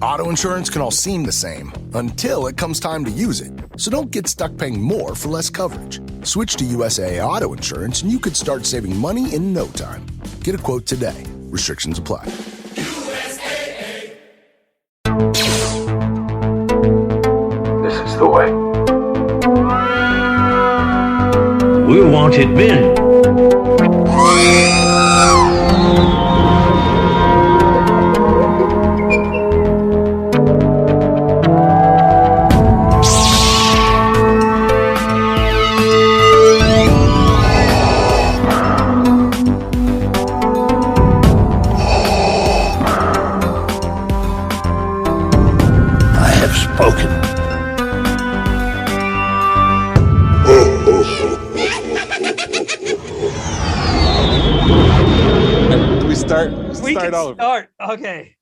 Auto insurance can all seem the same until it comes time to use it. So don't get stuck paying more for less coverage. Switch to USAA Auto Insurance and you could start saving money in no time. Get a quote today. Restrictions apply. USAA. This is the way. We wanted men. Start. Okay.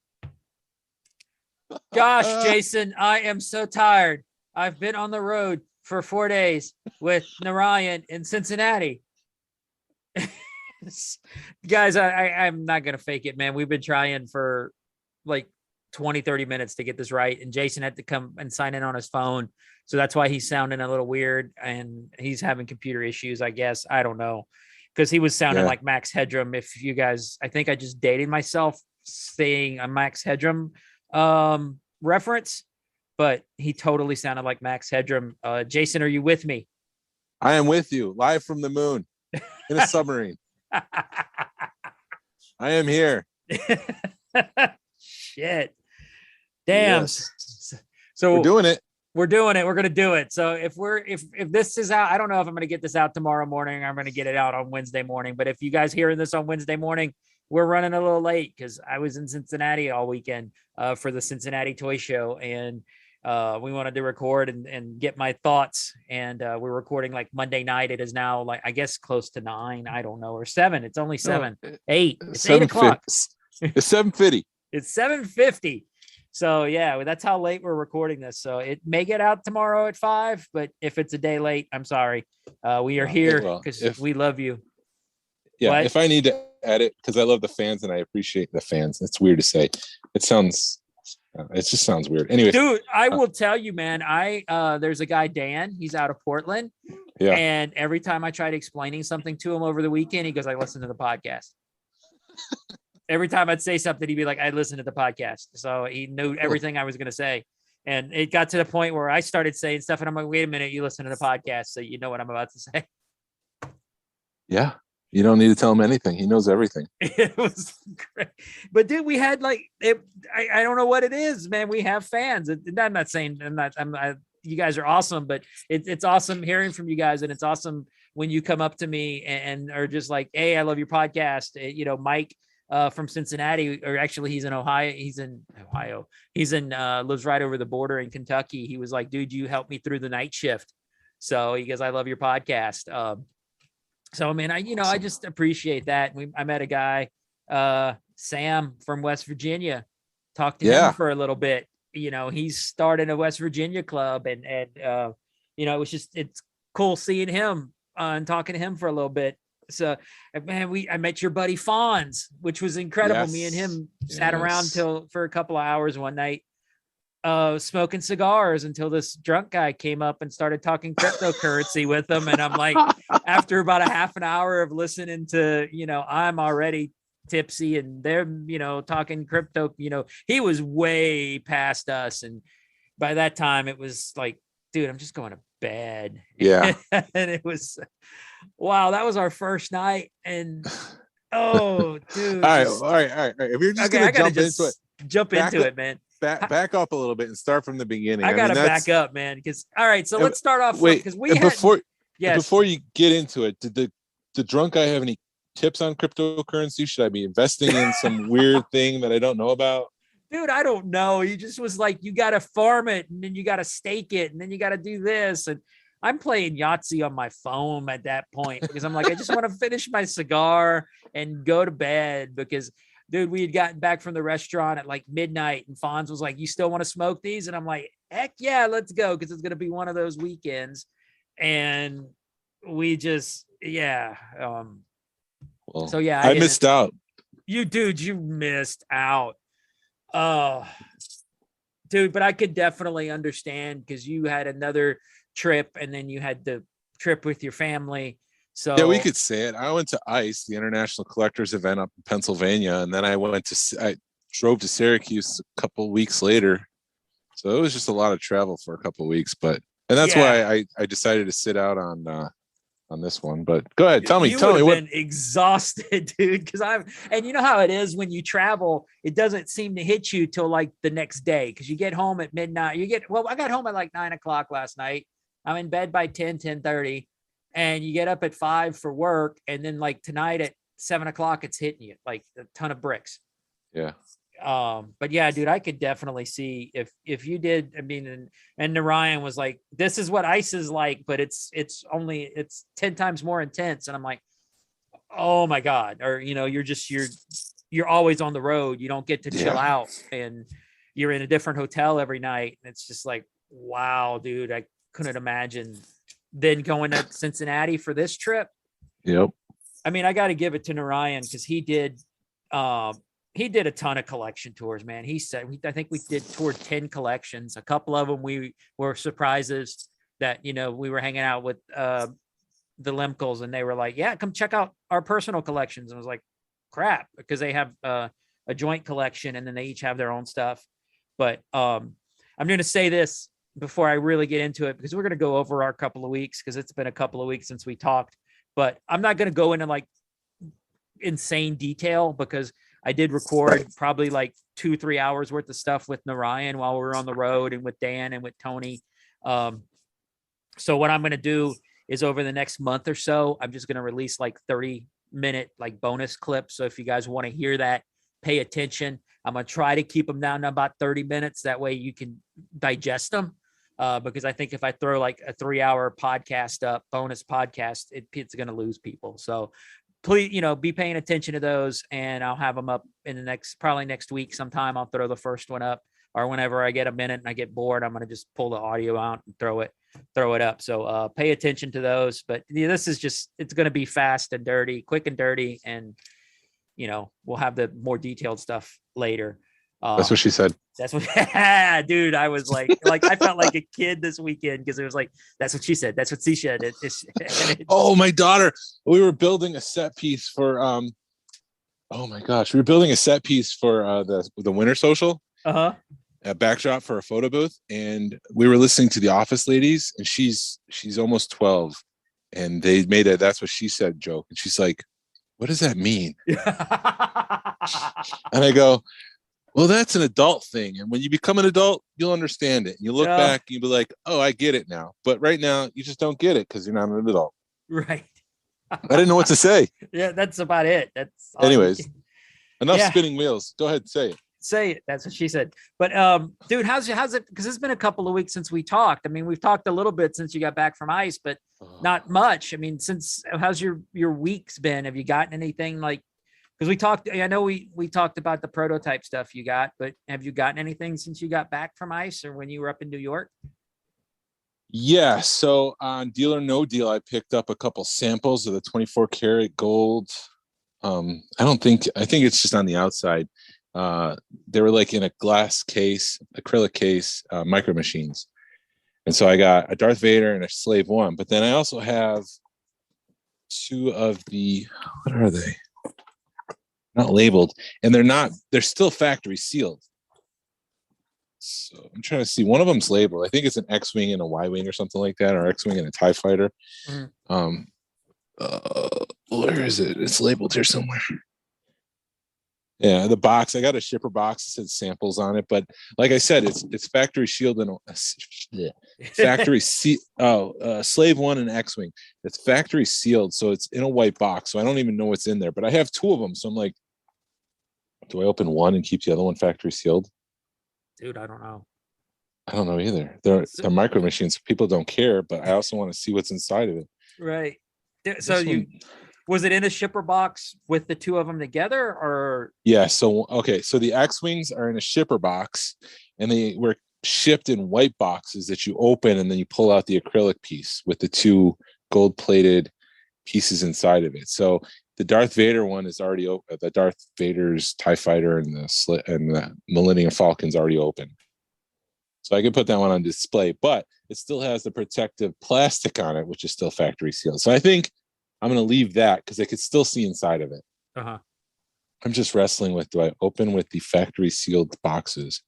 Gosh, Jason, I am so tired. I've been on the road for 4 days with Narayan in Cincinnati. Guys, I'm not going to fake it, man. We've been trying for like 20, 30 minutes to get this right. And Jason had to come and sign in on his phone. So that's why he's sounding a little weird. And he's having computer issues, I guess. I don't know. Because he was sounding like Max Headroom. If you guys, I think I just dated myself saying a Max Headroom reference, but he totally sounded like Max Headroom. Jason, are you with me? I am with you, live from the moon in a submarine. I am here. Shit. Damn. Yes. So we're doing it. We're doing it. We're going to do it. So if this is out, I don't know if I'm going to get this out tomorrow morning. I'm going to get it out on Wednesday morning. But if you guys hearing this on Wednesday morning, we're running a little late because I was in Cincinnati all weekend for the Cincinnati Toy Show. And we wanted to record and get my thoughts. And we're recording like Monday night. It is now like, I guess close to 9. I don't know, or 7. It's only 7, 8. It's 8 o'clock. It's 7:50. It's 7:50. So yeah, that's how late we're recording this. So it may get out tomorrow at 5, but if it's a day late, I'm sorry. We are here because we love you. Yeah, if I need to edit, because I love the fans and I appreciate the fans. It's weird to say. It just sounds weird. Anyway, dude, I will tell you, man. There's a guy, Dan. He's out of Portland. Yeah. And every time I tried explaining something to him over the weekend, he goes, "I listen to the podcast." Every time I'd say something, he'd be like, I listened to the podcast. So he knew everything I was going to say. And it got to the point where I started saying stuff and I'm like, wait a minute, you listen to the podcast. So you know what I'm about to say. Yeah. You don't need to tell him anything. He knows everything. It was great. But dude, we had like, I don't know what it is, man. We have fans. I'm not saying you guys are awesome, but it's awesome hearing from you guys. And it's awesome when you come up to me and are just like, hey, I love your podcast. Mike, from Cincinnati, or actually he's in Ohio. Lives right over the border in Kentucky. He was like, dude, you helped me through the night shift. So he goes, I love your podcast. So, I mean, I just appreciate that. I met a guy, Sam from West Virginia, talked to him for a little bit. He's starting a West Virginia club and it was it's cool seeing him and talking to him for a little bit. So, man, I met your buddy Fonz, which was incredible. Yes. Me and him sat around for a couple of hours one night, smoking cigars until this drunk guy came up and started talking cryptocurrency with him. And I'm like, after about a half an hour of listening to, I'm already tipsy and they're, talking crypto, he was way past us. And by that time it was like, dude, I'm just going to bed. Yeah. And it was, wow, that was our first night. And oh, dude. All right. If you're just going to jump into it, man. Back up a little bit and start from the beginning. I gotta back up, man. Because all right, so let's start off because before you get into it, did the drunk guy have any tips on cryptocurrency? Should I be investing in some weird thing that I don't know about? Dude, I don't know. He just was like, you got to farm it and then you got to stake it and then you got to do this. And I'm playing Yahtzee on my phone at that point because I'm like, I just want to finish my cigar and go to bed because, dude, we had gotten back from the restaurant at like midnight and Fonz was like, you still want to smoke these? And I'm like, heck yeah, let's go. Because it's going to be one of those weekends. And we just, so yeah, I missed out. You missed out. Oh, dude, but I could definitely understand because you had another trip and then you had the trip with your family. So yeah, we could say it. I went to ICE, the International Collectors event up in Pennsylvania, and then I drove to Syracuse a couple weeks later. So it was just a lot of travel for a couple of weeks, and that's why I decided to sit out on this one. But go ahead, tell me what. Been exhausted, dude. Because and you know how it is when you travel, it doesn't seem to hit you till like the next day because you get home at midnight. I got home at like 9 o'clock last night. I'm in bed by 10:30, and you get up at 5 for work, and then like tonight at 7 o'clock, it's hitting you like a ton of bricks. Yeah. But yeah, dude, I could definitely see if you did. I mean, and Narayan was like, "This is what ICE is like, but it's 10 times more intense." And I'm like, "Oh my god!" Or you're always on the road. You don't get to chill out, and you're in a different hotel every night. And it's just like, wow, dude, I couldn't imagine then going to Cincinnati for this trip. Yep. I mean, I got to give it to Narayan because he did a ton of collection tours, man. He said, I think we toured 10 collections. A couple of them we were surprises that, we were hanging out with the Lemkels and they were like, yeah, come check out our personal collections. And I was like, crap, because they have a joint collection and then they each have their own stuff. But I'm going to say this before I really get into it, because we're going to go over our couple of weeks because it's been a couple of weeks since we talked, but I'm not going to go into like insane detail because I did record probably like 2-3 hours worth of stuff with Narayan while we were on the road and with Dan and with Tony. So what I'm going to do is over the next month or so, I'm just going to release like 30-minute like bonus clips. So if you guys want to hear that, pay attention. I'm going to try to keep them down to about 30 minutes. That way you can digest them. Because I think if I throw like a 3-hour podcast up, bonus podcast, it's going to lose people. So please, be paying attention to those, and I'll have them up in probably next week sometime. I'll throw the first one up, or whenever I get a minute and I get bored, I'm going to just pull the audio out and throw it up. So pay attention to those. But this is it's going to be fast and dirty, quick and dirty, and we'll have the more detailed stuff later. That's what she said. That's what, dude. I was like I felt like a kid this weekend because it was like, that's what she said. That's what she said. Oh, my daughter. We were building a set piece for. Oh my gosh, we were building a set piece for the Winter Social. A backdrop for a photo booth, and we were listening to the Office Ladies, and she's almost 12, and they made a "that's what she said" joke, and she's like, "What does that mean?" And I go, well, that's an adult thing. And when you become an adult, you'll understand it. And you look back and you'll be like, oh, I get it now. But right now, you just don't get it because you're not an adult. Right. I didn't know what to say. Yeah, that's about it. Anyways, enough spinning wheels. Go ahead, say it. Say it. That's what she said. But dude, how's it? Because it's been a couple of weeks since we talked. I mean, we've talked a little bit since you got back from ICE, but not much. I mean, how's your weeks been? Have you gotten anything like? Because we talked, I know we talked about the prototype stuff you got, but have you gotten anything since you got back from ICE or when you were up in New York? Yeah. So on Deal or No Deal, I picked up a couple samples of the 24 karat gold. I think it's just on the outside. They were like in a glass case, acrylic case, micro machines. And so I got a Darth Vader and a Slave One, but then I also have two of the, what are they? Not labeled, and they're still factory sealed. So I'm trying to see, one of them's labeled. I think it's an X-Wing and a Y-Wing or something like that, or X-Wing and a TIE fighter. Where is it? It's labeled here somewhere. Yeah, the box. I got a shipper box that said samples on it, but like I said, it's factory sealed and factory Slave One and X-Wing. It's factory sealed, so it's in a white box. So I don't even know what's in there, but I have two of them. So I'm like, do I open one and keep the other one factory sealed? Dude, I don't know. I don't know either. They're micro machines. People don't care, but I also want to see what's inside of it. Right. So was it in a shipper box with the two of them together, or? Yeah. So the X-Wings are in a shipper box, and they were shipped in white boxes that you open and then you pull out the acrylic piece with the two gold-plated pieces inside of it. So the Darth Vader one is already open. The Darth Vader's TIE fighter and the Millennium Falcon's already open. So I could put that one on display, but it still has the protective plastic on it, which is still factory sealed. So I think I'm going to leave that because I could still see inside of it. Uh-huh. I'm just wrestling with, do I open with the factory sealed boxes?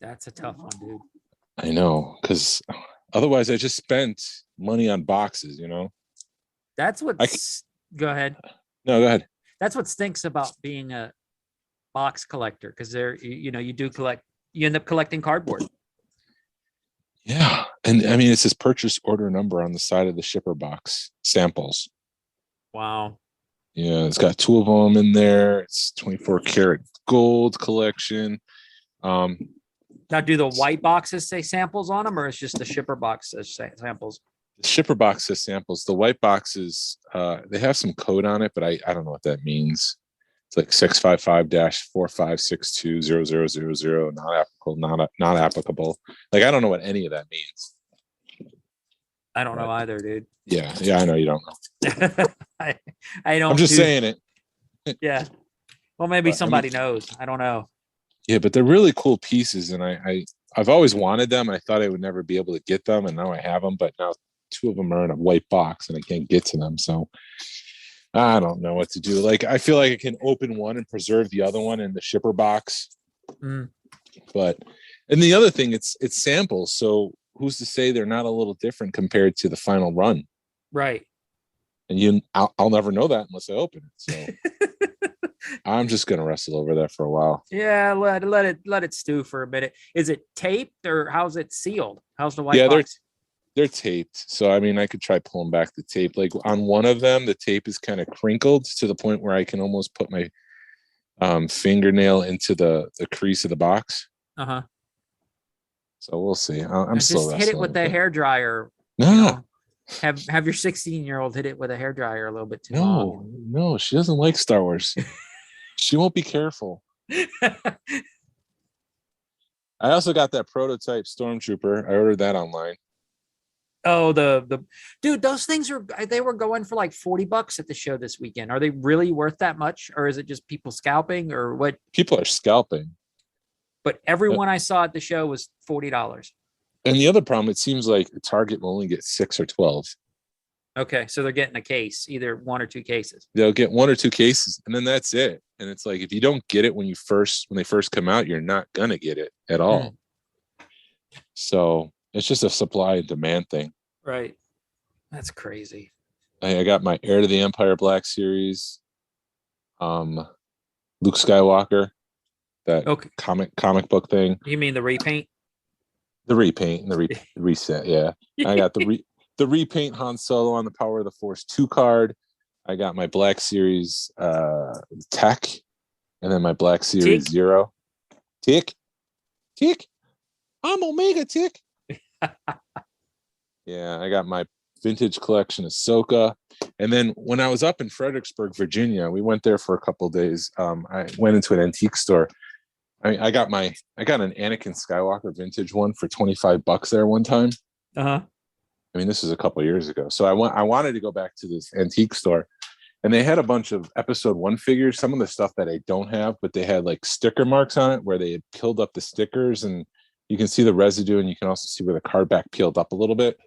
That's a tough one, dude. I know, because otherwise I just spent money on boxes, you know? That's what. Go ahead. No, go ahead. That's what stinks about being a box collector, because you end up collecting cardboard. Yeah. And I mean, it says purchase order number on the side of the shipper box samples. Wow. Yeah, it's got 2 of them in there. It's 24 karat gold collection. Now, do the white boxes say samples on them, or it's just the shipper box says samples? The shipper box says samples. The white boxes, they have some code on it, but I don't know what that means. It's like 655-4562-0000, not applicable, not applicable. Like, I don't know what any of that means. I don't know either, dude. Yeah, I know you don't know. I don't. I'm just saying it. Yeah. Well, maybe somebody knows. I don't know. Yeah, but they're really cool pieces, and I've always wanted them. I thought I would never be able to get them, and now I have them. But now 2 of them are in a white box, and I can't get to them. So I don't know what to do. Like, I feel like I can open one and preserve the other one in the shipper box. But, and the other thing, it's samples. So who's to say they're not a little different compared to the final run? Right. And I'll never know that unless I open it. So I'm just gonna wrestle over that for a while. Yeah, let it stew for a minute. Is it taped, or how's it sealed? How's the white box? They're taped. So I mean, I could try pulling back the tape. Like on one of them, the tape is kind of crinkled to the point where I can almost put my fingernail into the crease of the box. Uh-huh. So we'll see. I'm still just hit it with the hair dryer. Have your 16-year-old hit it with a hair dryer a little bit too long. No, she doesn't like Star Wars. She won't be careful. I also got that prototype Stormtrooper. I ordered that online. Oh, the dude, those things they were going for like $40 at the show this weekend. Are they really worth that much, or is it just people scalping, or what? People are scalping. But everyone I saw at the show was $40. And the other problem, it seems like Target will only get 6 or 12. Okay, so they're getting a case, either 1 or 2 cases. They'll get 1 or 2 cases, and then that's it. And it's like, if you don't get it when they first come out, you're not gonna get it at all. So it's just a supply and demand thing. Right. That's crazy. I got my Heir to the Empire Black Series, Luke Skywalker, that comic book thing. You mean the repaint? The repaint and the reset, yeah. I got the repaint Han Solo on the Power of the Force 2 card. I got my Black Series Tech, and then my Black Series Zero. Tick. I'm Omega Tick. Yeah, I got my vintage collection of Ahsoka. And then when I was up in Fredericksburg, Virginia, we went there for a couple of days. I went into an antique store. I got an Anakin Skywalker vintage one for $25 there one time. Uh-huh. I mean, this is a couple of years ago. So I wanted to go back to this antique store, and they had a bunch of episode 1 figures, some of the stuff that I don't have, but they had like sticker marks on it where they had peeled up the stickers, and you can see the residue, and you can also see where the card back peeled up a little bit.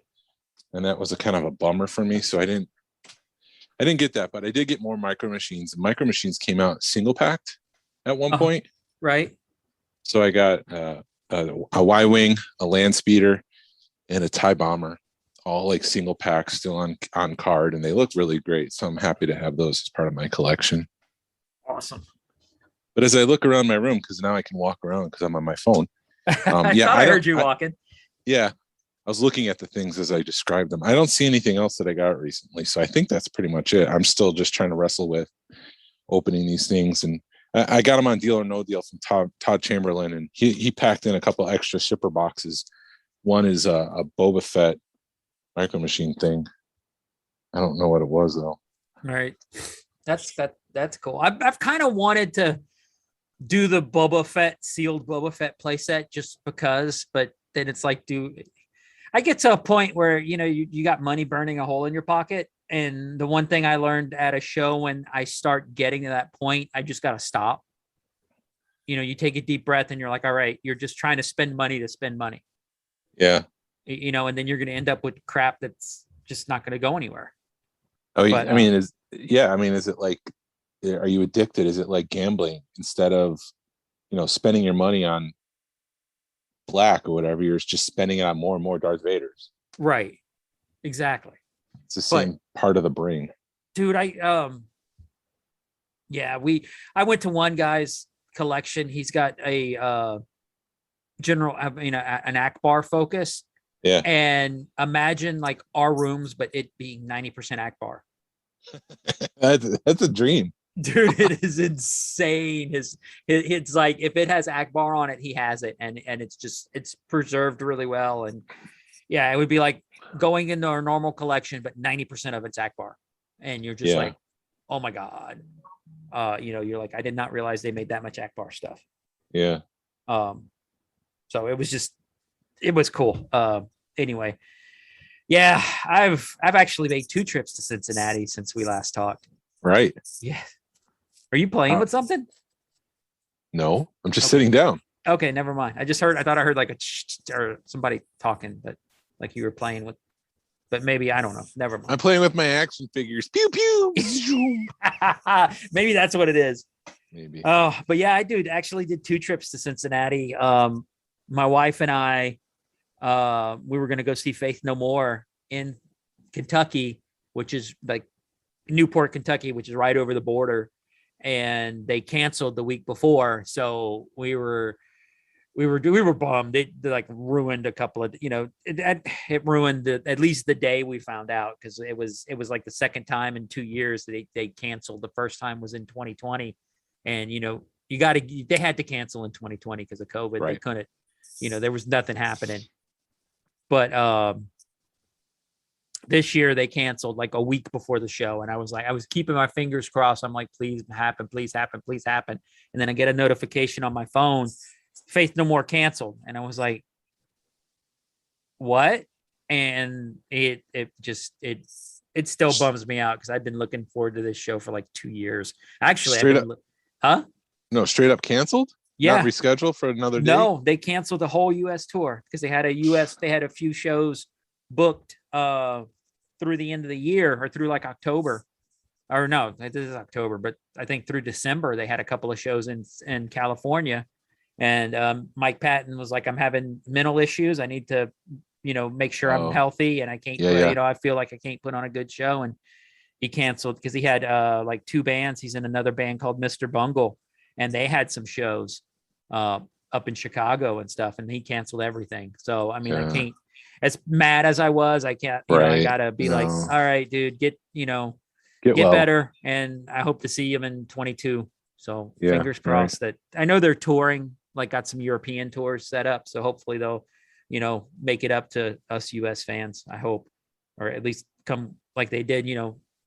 And that was a kind of a bummer for me. So I didn't get that, but I did get more Micro Machines. Micro Machines came out single packed at one point. Right. So I got a Y-Wing, a Land Speeder, and a TIE Bomber, all like single pack, still on card, and they look really great. So I'm happy to have those as part of my collection. Awesome. But as I look around my room, because now I can walk around because I'm on my phone. I heard you walking. Yeah. I was looking at the things as I described them. I don't see anything else that I got recently. So I think that's pretty much it. I'm still just trying to wrestle with opening these things. And I got them on Deal or No Deal from Todd Chamberlain. And he packed in a couple extra shipper boxes. One is a Boba Fett Micro Machine thing. I don't know what it was though. Right. That's cool. I've kind of wanted to do the sealed Boba Fett playset just because, but then it's like, I get to a point where, you got money burning a hole in your pocket. And the one thing I learned at a show, when I start getting to that point, I just got to stop. you take a deep breath and you're like, all right, you're just trying to spend money to spend money. Yeah. And then you're going to end up with crap that's just not going to go anywhere. Oh, But, I mean, is it like, are you addicted? Is it like gambling? Instead of, spending your money on black or whatever, you're just spending it on more and more Darth Vaders. Right. Exactly. It's the same part of the brain. Dude, I went to one guy's collection. He's got a an Akbar focus. Yeah. And imagine like our rooms, but it being 90% Akbar. That's a dream. Dude, it is insane. It's like if it has Akbar on it, he has it, and it's preserved really well. And yeah, it would be like going into our normal collection, but 90% of it's Akbar, and you're just like, oh my god, you're like, I did not realize they made that much Akbar stuff. Yeah. So it was cool. Anyway, yeah, I've actually made 2 trips to Cincinnati since we last talked. Right. Yeah. Are you playing with something? No, I'm just sitting down. Okay, never mind. I thought I heard like or somebody talking, but like you were playing with, but maybe, I don't know. Never mind. I'm playing with my action figures. Pew, pew. Maybe that's what it is. Maybe. Oh, but yeah, I actually did 2 trips to Cincinnati. My wife and I, we were going to go see Faith No More in Kentucky, which is like Newport, Kentucky, which is right over the border. And they canceled the week before. So we were bummed. They like ruined a couple of, it ruined at least the day we found out. Cause it was like the second time in 2 years that they canceled. The first time was in 2020. And, they had to cancel in 2020 because of COVID. Right. They couldn't, there was nothing happening. But this year they canceled like a week before the show. And I was keeping my fingers crossed. I'm like, please happen, please happen, please happen. And then I get a notification on my phone, Faith No More canceled. And I was like, what? And it still bums me out because I've been looking forward to this show for like 2 years. Actually, No, straight up canceled? Yeah. Not rescheduled for another day? No, they canceled the whole US tour because they had a few shows booked through the end of the year, or through like October, or no, this is October, but I think through December they had a couple of shows in California. And Mike Patton was like, I'm having mental issues. I need to, make sure I'm healthy, and I can't, I feel like I can't put on a good show. And he canceled because he had like 2 bands. He's in another band called Mr. Bungle, and they had some shows up in Chicago and stuff, and he canceled everything. So, I mean, I can't, as mad as I was, I can't, I gotta be like, all right, dude, get better. And I hope to see him in 22. So fingers crossed that I know they're touring, like got some European tours set up. So hopefully they'll, make it up to us US fans, I hope, or at least come like they did,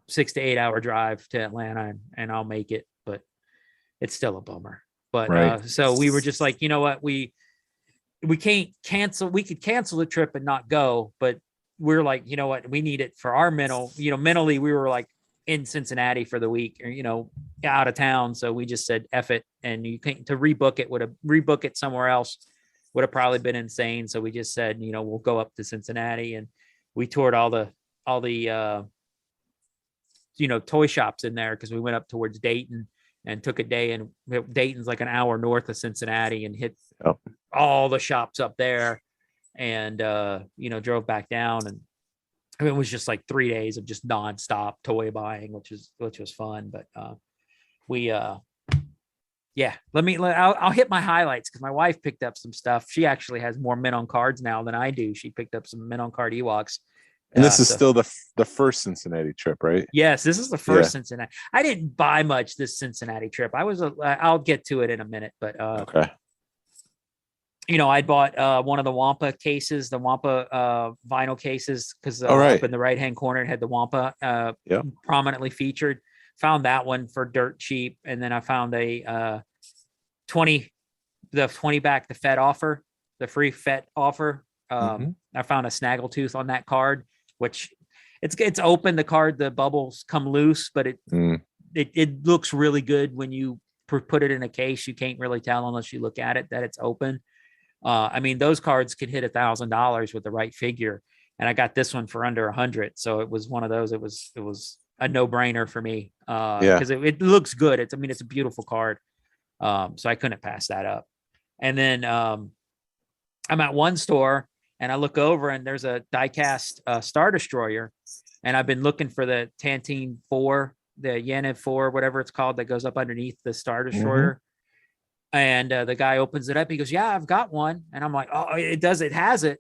6 to 8 hour drive to Atlanta, and I'll make it, but it's still a bummer. But so we were just like, you know what, we can't cancel. We could cancel the trip and not go, but we're like, you know what, we need it for our mentally we were like in Cincinnati for the week, or, out of town. So we just said, F it. And to rebook it somewhere else would have probably been insane. So we just said, we'll go up to Cincinnati, and we toured all the toy shops in there. Cause we went up towards Dayton and took a day, and Dayton's like an hour north of Cincinnati, and hit all the shops up there, and drove back down. And it was just like 3 days of just nonstop toy buying, which was fun. But I'll hit my highlights because my wife picked up some stuff. She actually has more men on cards now than I do. She picked up some men on card Ewoks. And this is still the first Cincinnati trip, right? Yes, this is the first Cincinnati. I didn't buy much this Cincinnati trip. I'll get to it in a minute, but okay. I bought one of the Wampa cases, the Wampa vinyl cases, because up in the right-hand corner it had the Wampa prominently featured. Found that one for dirt cheap, and then I found a 20 back the Fed offer, the free Fed offer. I found a snaggletooth on that card, which it's open. The card, the bubbles come loose, but it looks really good when you put it in a case. You can't really tell unless you look at it that it's open. I mean, those cards could hit $1,000 with the right figure. And I got this one for under 100. So it was one of those, it was a no brainer for me. Cause it looks good. It's a beautiful card. So I couldn't pass that up. And then, I'm at one store and I look over and there's a die-cast Star Destroyer. And I've been looking for the Tantine 4, the Yaniv 4, whatever it's called, that goes up underneath the Star Destroyer. And the guy opens it up. He goes, yeah, I've got one. And I'm like, oh, it has it.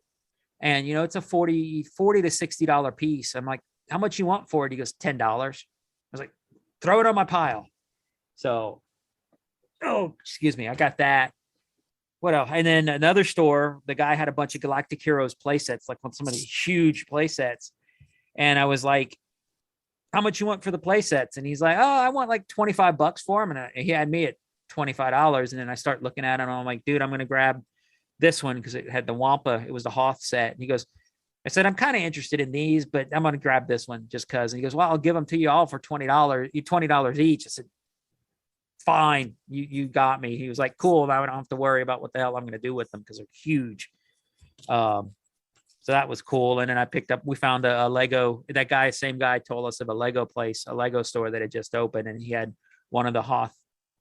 And, it's a $40 to $60 piece. I'm like, how much you want for it? He goes, $10. I was like, throw it on my pile. So, excuse me. I got that. What else? And then another store, the guy had a bunch of Galactic Heroes play sets, like some of these huge play sets. And I was like, how much you want for the play sets? And he's like, oh, I want like $25 for him. And he had me at $25. And then I start looking at it and I'm like, dude, I'm going to grab this one because it had the Wampa. It was the Hoth set. And he goes, I said, I'm kind of interested in these, but I'm going to grab this one just because. And he goes, well, I'll give them to you all for $20 each. I said, fine, you got me. He was like, cool. I don't have to worry about what the hell I'm going to do with them because they're huge. So that was cool. And then we found a Lego. That same guy told us of a Lego store that had just opened, and he had one of the Hoth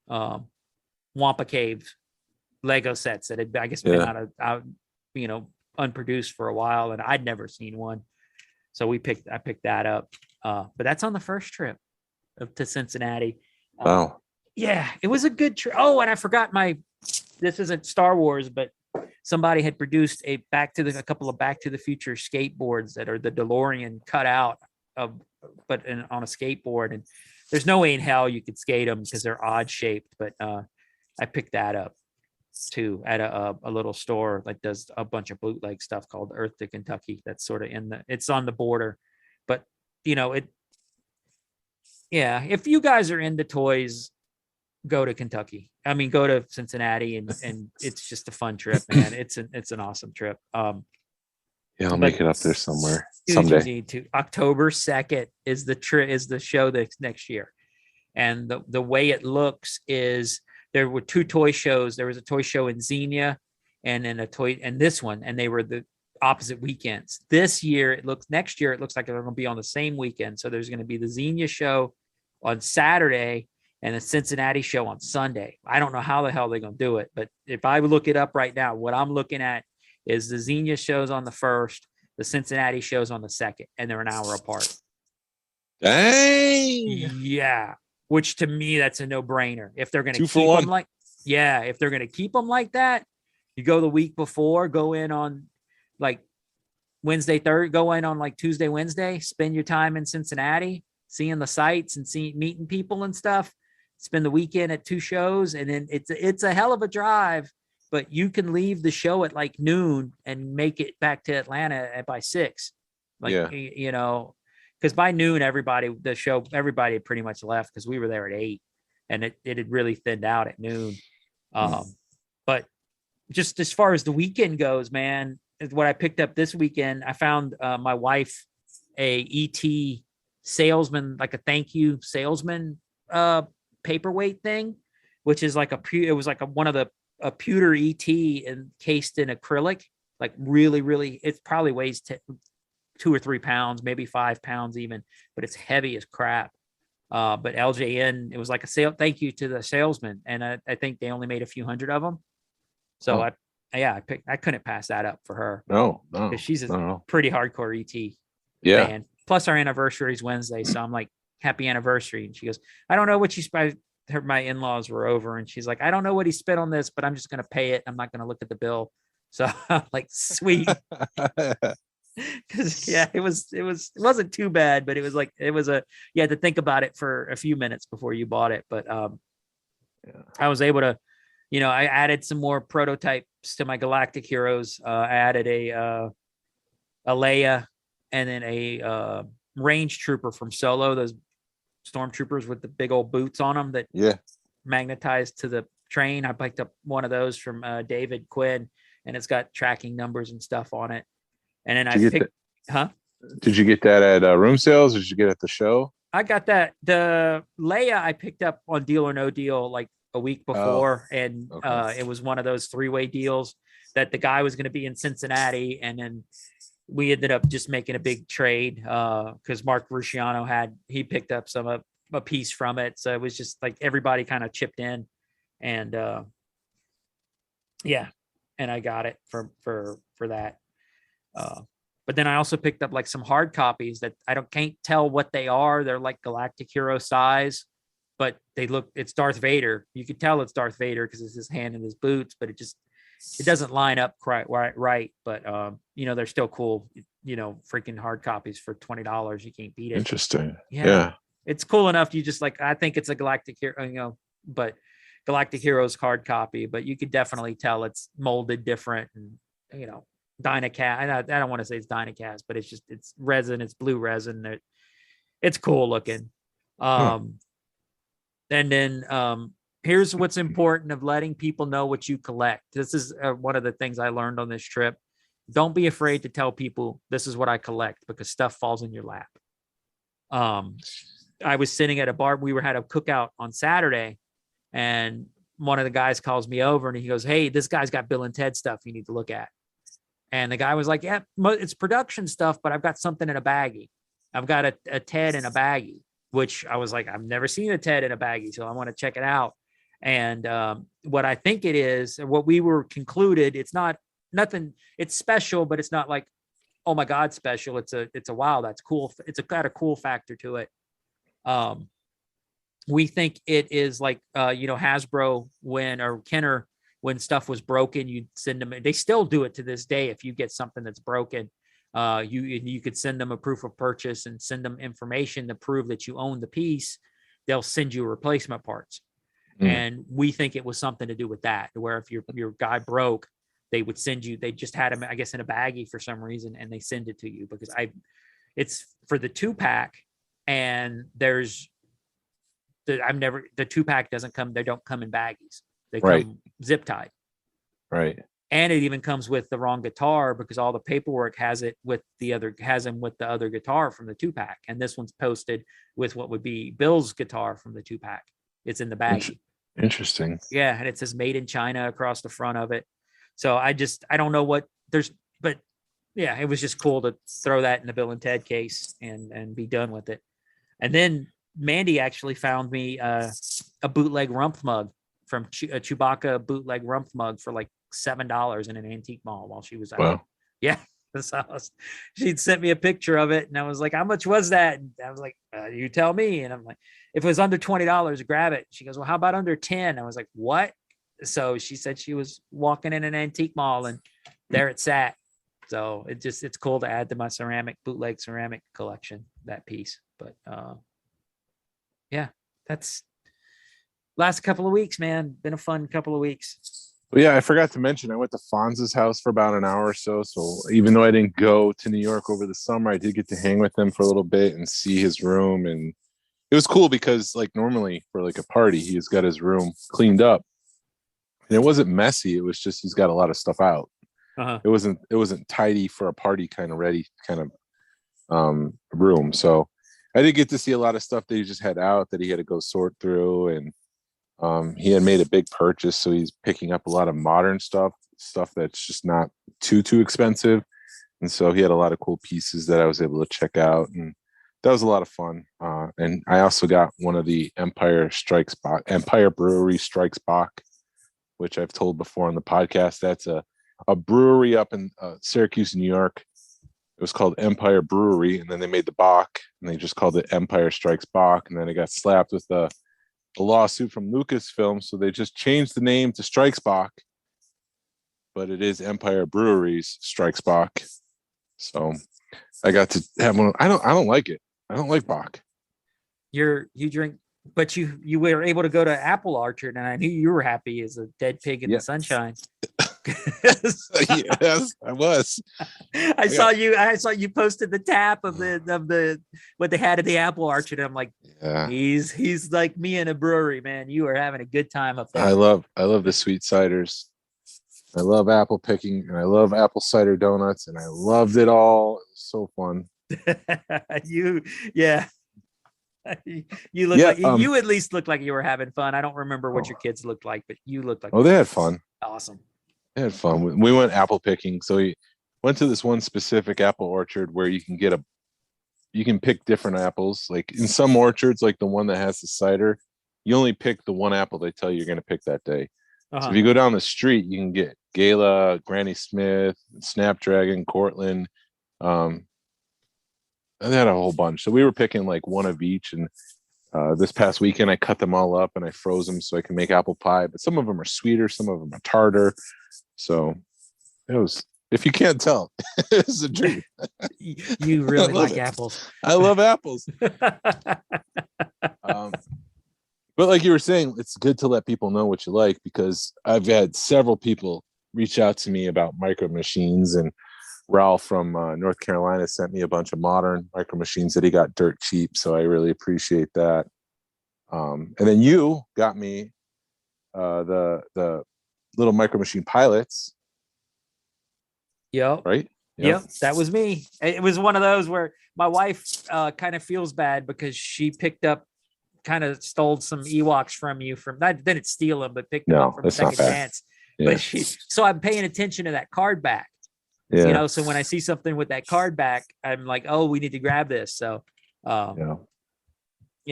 Wampa Cave Lego sets that had, I guess, been out, unproduced for a while, and I'd never seen one. So I picked that up. But that's on the first trip to Cincinnati. Wow. Yeah, it was a good trip. Oh, and I forgot this isn't Star Wars, but somebody had produced a couple of Back to the Future skateboards that are the DeLorean cut out on a skateboard. And there's no way in hell you could skate them because they're odd shaped. But I picked that up too at a little store that does a bunch of bootleg stuff called Earth to Kentucky. That's sort of it's on the border, but if you guys are into toys, go to Kentucky. I mean, go to Cincinnati, and it's just a fun trip, man. It's an awesome trip. I'll make it up there somewhere someday. You need to. October 2nd is the show that's next year, and the way it looks is there were two toy shows. There was a toy show in Xenia, and then this one, and they were the opposite weekends. Next year it looks like they're going to be on the same weekend. So there's going to be the Xenia show on Saturday and the Cincinnati show on Sunday. I don't know how the hell they're going to do it, but if I look it up right now, what I'm looking at is the Xenia shows on the 1st, the Cincinnati shows on the 2nd, and they're an hour apart. Dang. Yeah. Which to me, that's a no brainer. If they're going to keep them if they're going to keep them like that, you go the week before, go in on like go in on like Tuesday, Wednesday, spend your time in Cincinnati, seeing the sights and meeting people and stuff. Spend the weekend at 2 shows, and then it's a hell of a drive, but you can leave the show at like noon and make it back to Atlanta by 6. Because by noon, everybody had pretty much left because we were there at 8, and it had really thinned out at noon. But just as far as the weekend goes, man, what I picked up this weekend, I found my wife a ET salesman, like a thank you salesman paperweight thing, which is like one of a pewter ET encased in acrylic, like really, really, it probably weighs 2 or 3 pounds, maybe 5 pounds even, but it's heavy as crap. But LJN, it was like a thank you to the salesman. And I think they only made a few hundred of them. So I couldn't pass that up for her. No. She's a pretty hardcore ET fan. Plus our anniversary is Wednesday. So I'm like, happy anniversary. And she goes, I don't know what you spent. My in-laws were over, and she's like, I don't know what he spent on this, but I'm just going to pay it. I'm not going to look at the bill. So I'm like, sweet. Because it wasn't too bad, but you had to think about it for a few minutes before you bought it. But I was able to, I added some more prototypes to my Galactic Heroes. I added a Leia, and then a range trooper from Solo, those stormtroopers with the big old boots on them that magnetized to the train. I picked up one of those from David Quinn, and it's got tracking numbers and stuff on it. And then Did you get that at room sales, or did you get it at the show? I got that. The Leia I picked up on Deal or No Deal like a week before, and okay. it was one of those three-way deals that the guy was going to be in Cincinnati, and then we ended up just making a big trade because Mark Rusciano he picked up a piece from it, so it was just like everybody kind of chipped in, and yeah, and I got it for that. But then I also picked up like some hard copies that can't tell what they are. They're like Galactic Hero size, but it's Darth Vader. You could tell it's Darth Vader because it's his hand in his boots, but it doesn't line up quite right. But they're still cool. Freaking hard copies for $20. You can't beat it. Interesting. Yeah. Yeah. It's cool enough. You just I think it's a Galactic Hero, but Galactic Heroes hard copy, but you could definitely tell it's molded different, and Dynacast. I don't want to say it's Dynacast, but it's resin. It's blue resin. It's cool looking. And then here's what's important of letting people know what you collect. This is one of the things I learned on this trip. Don't be afraid to tell people this is what I collect, because stuff falls in your lap. I was sitting at a bar. We had a cookout on Saturday, and one of the guys calls me over and he goes, "Hey, this guy's got Bill and Ted stuff you need to look at." And the guy was like, "Yeah, it's production stuff, but I've got something in a baggie. I've got a Ted in a baggie," which I was like, I've never seen a Ted in a baggie, so I want to check it out. And what I think it is, what we were concluded, it's not nothing. It's special, but it's not like, oh my God, special. It's a wow, that's cool. It's got a cool factor to it. We think it is like Hasbro or Kenner, when stuff was broken, you'd send them. They still do it to this day. If you get something that's broken, you could send them a proof of purchase and send them information to prove that you own the piece. They'll send you replacement parts. And we think it was something to do with that, where if your guy broke, they would send you. They just had him, I guess, in a baggie for some reason, and they send it to you because it's for the 2-pack, and the 2-pack doesn't come. They don't come in baggies. They come zip tied. Right. And it even comes with the wrong guitar because all the paperwork has him with the other guitar from the 2-pack. And this one's posted with what would be Bill's guitar from the 2-pack. It's in the baggie. Interesting. Yeah. And it says made in China across the front of it. So I don't know what but yeah, it was just cool to throw that in the Bill and Ted case and be done with it. And then Mandy actually found me a bootleg Rumpf mug from a Chewbacca bootleg Rumpf mug for like $7 in an antique mall while she was out. Wow. Yeah. She'd sent me a picture of it, and I was like, "How much was that?" And I was like, "You tell me." And I'm like, "If it was under $20, grab it." She goes, "Well, how about under 10?" I was like, "What?" So she said she was walking in an antique mall, and there it sat. So it's cool to add to my bootleg ceramic collection, that piece. But yeah, that's last couple of weeks, man. Been a fun couple of weeks. Well, yeah, I forgot to mention I went to Fonz's house for about an hour or so. So even though I didn't go to New York over the summer, I did get to hang with him for a little bit and see his room. And it was cool because like normally for like a party, he's got his room cleaned up. And it wasn't messy. It was just he's got a lot of stuff out. Uh-huh. It wasn't tidy for a party kind of ready kind of room. So I did get to see a lot of stuff that he just had out that he had to go sort through. And he had made a big purchase, so he's picking up a lot of modern stuff that's just not too expensive. And so he had a lot of cool pieces that I was able to check out, and that was a lot of fun. And I also got one of the Empire Brewery Strikes Bach, which I've told before on the podcast. That's a brewery up in Syracuse, New York. It was called Empire Brewery, and then they made the Bach, and they just called it Empire Strikes Bach, and then it got slapped with a lawsuit from Lucasfilm, so they just changed the name to Strikes Bach, but it is Empire Brewery's Strikes Bach. So I got to have one. I don't like it. I don't like Bach. You drink, but you were able to go to Apple Orchard, and I knew you were happy as a dead pig in the sunshine. Yes, I was. I saw you posted the tap of the what they had at the Apple Orchard. I'm like, yeah. He's like me in a brewery, man. You are having a good time up there. I love the sweet ciders. I love apple picking, and I love apple cider donuts, and I loved it all. It was so fun. Yeah. You look Yeah, like you at least look like you were having fun. I don't remember what your kids looked like, but you looked like. Oh, they had fun. Awesome. They had fun. We went apple picking. So we went to this one specific apple orchard where you can pick different apples. Like in some orchards, like the one that has the cider, you only pick the one apple they tell you you're going to pick that day. So if you go down the street, you can get Gala, Granny Smith, Snapdragon, Cortland. And they had a whole bunch. So we were picking like one of each. And this past weekend, I cut them all up and I froze them so I can make apple pie. But some of them are sweeter, some of them are tartar. So it was, if you can't tell, it's a dream. You really like apples. I love apples. But like you were saying, it's good to let people know what you like, because I've had several people reach out to me about micro machines, and Ralph from North Carolina sent me a bunch of modern micro machines that he got dirt cheap. So I really appreciate that. And then you got me the little micro machine pilots. Yep. Right. Yep. That was me. It was one of those where my wife kind of feels bad because she kind of stole some Ewoks from you didn't steal them, but picked them up from a Second Chance. Yeah. But so I'm paying attention to that card back. Yeah. You know, so when I see something with that card back, I'm like, oh, we need to grab this. So, you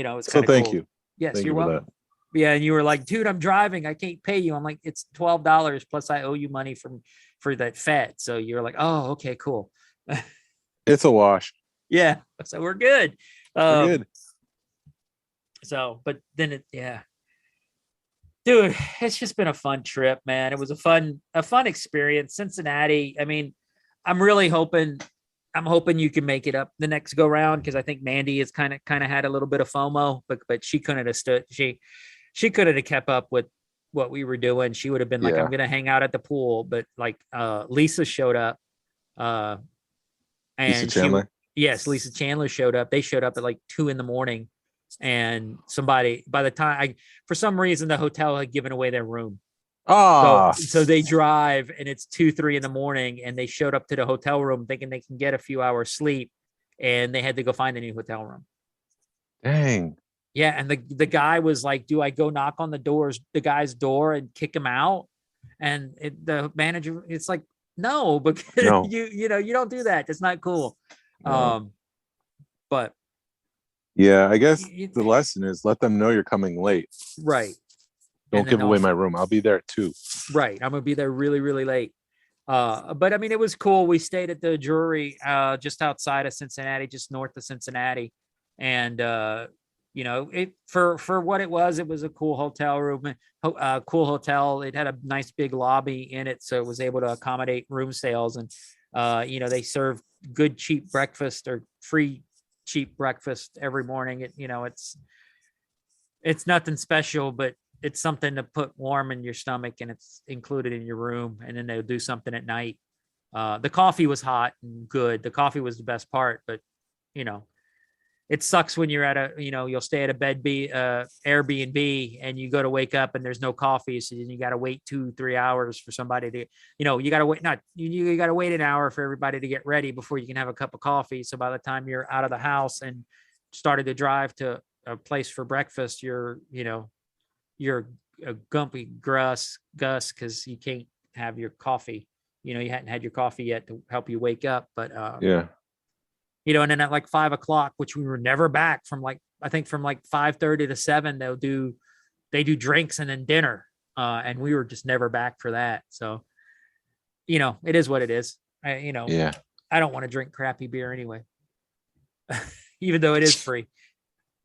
know, it's so thank cool. You. Yes, thank you're you welcome. Yeah, and you were like, dude, I'm driving. I can't pay you. I'm like, it's $12 plus I owe you money for that FET. So you're like, oh, okay, cool. It's a wash. Yeah, so we're good. We're good. So, but then dude, it's just been a fun trip, man. It was a fun experience. Cincinnati. I mean, I'm hoping you can make it up the next go round, because I think Mandy has kind of had a little bit of FOMO, but she couldn't have stood. She couldn't have kept up with what we were doing. She would have been like, I'm going to hang out at the pool. But like Lisa showed up. And Lisa Chandler. Lisa Chandler showed up. They showed up at like 2 a.m. And somebody, by the time for some reason, the hotel had given away their room. So they drive and it's 2-3 a.m. and they showed up to the hotel room thinking they can get a few hours sleep, and they had to go find a new hotel room. Dang. Yeah. And the guy was like, do I go knock on the guy's door and kick him out? And the manager, it's like, no, because you don't do that. That's not cool. No. But yeah, I guess the lesson is let them know you're coming late. Right. Don't give away my room. I'll be there too. Right. I'm going to be there really, really late. But I mean, it was cool. We stayed at the Drury just outside of Cincinnati, just north of Cincinnati. And, you know, for what it was a cool hotel room, cool hotel. It had a nice big lobby in it, so it was able to accommodate room sales. And, you know, they serve good, cheap breakfast, or free cheap breakfast every morning. It's nothing special, but it's something to put warm in your stomach, and it's included in your room. And then they'll do something at night. The coffee was hot and good. The coffee was the best part, but you know, it sucks when you're at you'll stay at a Airbnb and you go to wake up and there's no coffee. So then you got to wait 2-3 hours for somebody to, you got to wait, you got to wait an hour for everybody to get ready before you can have a cup of coffee. So by the time you're out of the house and started to drive to a place for breakfast, you're a gumpy Gus, because you can't have your coffee. You hadn't had your coffee yet to help you wake up. But and then at like 5 o'clock, which we were never back from, I think from 5:30 to 7, they do drinks and then dinner. And we were just never back for that. So, it is what it is. I don't want to drink crappy beer anyway, even though it is free.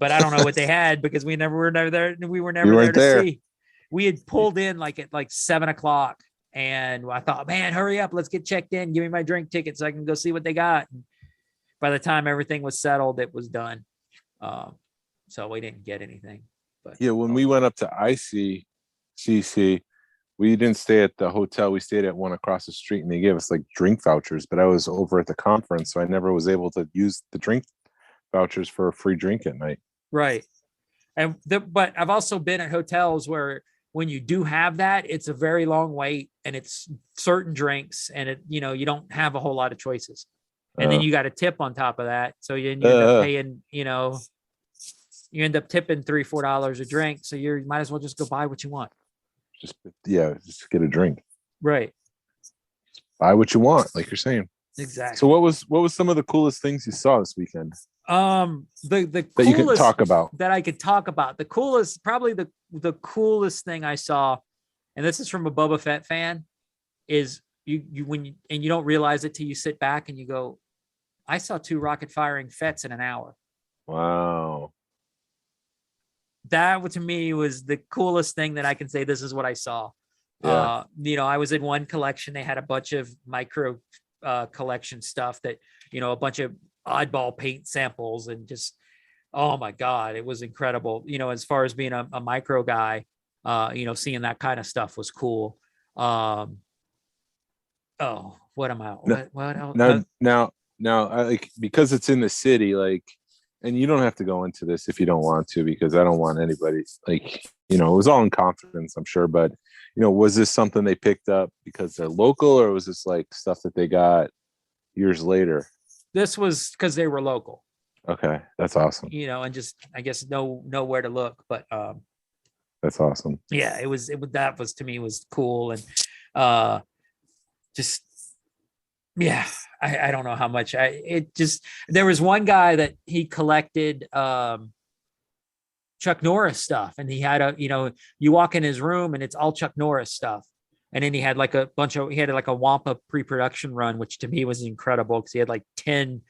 But I don't know what they had, because we were never there. We were never there to see. We had pulled in at 7 o'clock, and I thought, man, hurry up. Let's get checked in. Give me my drink ticket so I can go see what they got. And by the time everything was settled, it was done. So we didn't get anything. But when we went up to ICCC, we didn't stay at the hotel. We stayed at one across the street, and they gave us drink vouchers. But I was over at the conference, so I never was able to use the drink vouchers for a free drink at night. Right. But I've also been at hotels where when you do have that, it's a very long wait, and it's certain drinks, and you don't have a whole lot of choices. And then you got a tip on top of that. So you end up paying, you end up tipping $3-4 a drink. So you might as well just go buy what you want. Just get a drink. Right. Buy what you want, like you're saying. Exactly. So what was some of the coolest things you saw this weekend? The That coolest you could talk about. that I could talk about. The coolest, probably the coolest thing I saw, and this is from a Boba Fett fan, is you don't realize it till you sit back and you go, I saw 2 rocket firing Fetts in an hour. Wow. That to me was the coolest thing that I can say. This is what I saw. Yeah. I was in one collection. They had a bunch of micro collection stuff that, a bunch of oddball paint samples and just, oh my God, it was incredible. As far as being a micro guy, seeing that kind of stuff was cool. Oh, what am I? What else? Now, I, like, because it's in the city, like, and you don't have to go into this if you don't want to, because I don't want anybody, like, it was all in confidence, I'm sure. But, was this something they picked up because they're local, or was this like stuff that they got years later? This was because they were local. Okay. That's awesome. And just, I guess, know where to look. But that's awesome. Yeah, that was, to me, was cool. And just, yeah, I don't know how much there was one guy that he collected Chuck Norris stuff, and he had you walk in his room and it's all Chuck Norris stuff. And then he had like he had like a Wampa pre-production run, which to me was incredible because he had like 10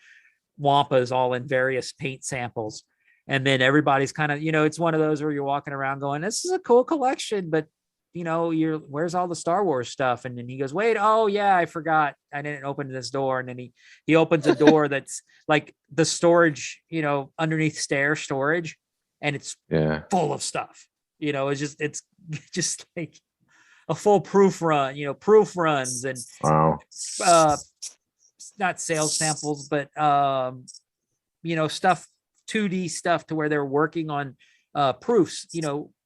Wampas all in various paint samples. And then everybody's kind of, it's one of those where you're walking around going, this is a cool collection, but where's all the Star Wars stuff? And then he goes, wait, oh yeah, I forgot. I didn't open this door. And then he opens a door that's like the storage, underneath stair storage. And it's full of stuff, it's just like a full proof run, proof runs and wow. Not sales samples, but stuff, 2D stuff to where they're working on proofs,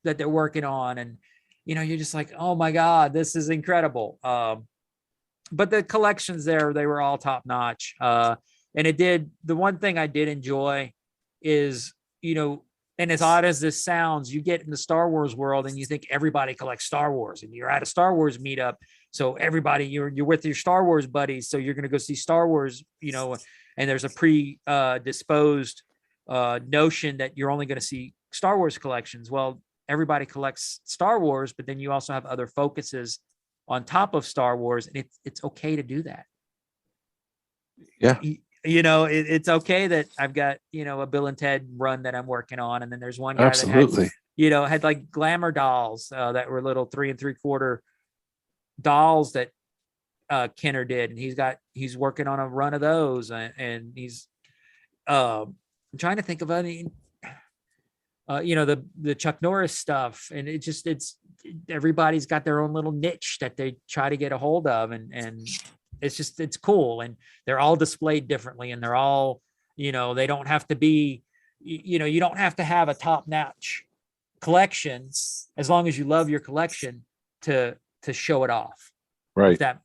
that they're working on. And, you're just like, oh my God, this is incredible. But the collections there, they were all top notch. And the one thing I did enjoy is, and as odd as this sounds, you get in the Star Wars world and you think everybody collects Star Wars, and you're at a Star Wars meetup. So everybody, you're with your Star Wars buddies. So you're going to go see Star Wars, and there's a predisposed notion that you're only going to see Star Wars collections. Well, everybody collects Star Wars, but then you also have other focuses on top of Star Wars. And it's okay to do that. Yeah. It's okay that I've got, a Bill and Ted run that I'm working on. And then there's one guy Absolutely. that had like glamour dolls that were little 3 3/4 dolls that Kenner did. And he's working on a run of those. And he's, I'm trying to think of any, the Chuck Norris stuff. And everybody's got their own little niche that they try to get a hold of. And it's cool. And they're all displayed differently, and they're all, they don't have to be, you don't have to have a top notch collection as long as you love your collection to show it off. Right. That,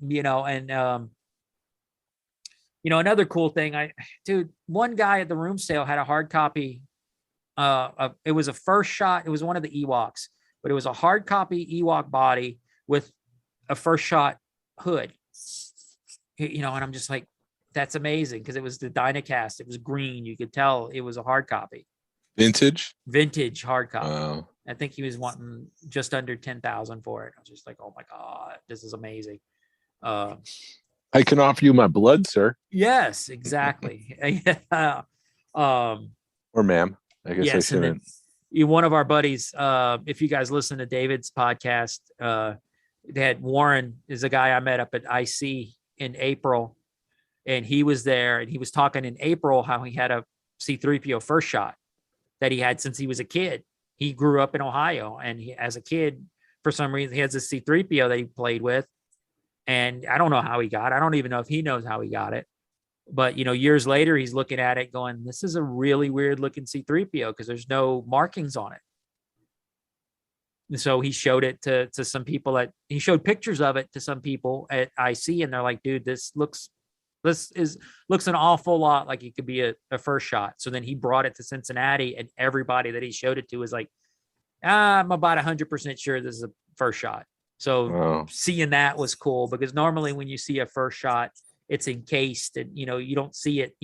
another cool thing, one guy at the room sale had a hard copy. It was a first shot. It was one of the Ewoks, but it was a hard copy Ewok body with a first shot hood. And I'm just like, that's amazing, because it was the Dynacast. It was green. You could tell it was a hard copy. Vintage hard copy. Wow. I think he was wanting just under 10,000 for it. I was just like, oh my God, this is amazing. I can offer you my blood, sir. Yes, exactly. Or ma'am. I guess I shouldn't. One of our buddies, if you guys listen to David's podcast, they had Warren is a guy I met up at IC in April, and he was there, and he was talking in April how he had a C-3PO first shot that he had since he was a kid. He grew up in Ohio, and as a kid, for some reason, he has a C-3PO that he played with, and I don't know how he got it. I don't even know if he knows how he got it. But, years later, he's looking at it going, this is a really weird looking C-3PO because there's no markings on it. And so he showed it to some people he showed pictures of it to some people at IC, and they're like, dude, this looks this looks an awful lot like it could be a first shot. So then he brought it to Cincinnati, and everybody that he showed it to was like, I'm about 100% sure this is a first shot. So seeing that was cool, because normally when you see a first shot, it's encased and, you don't see it,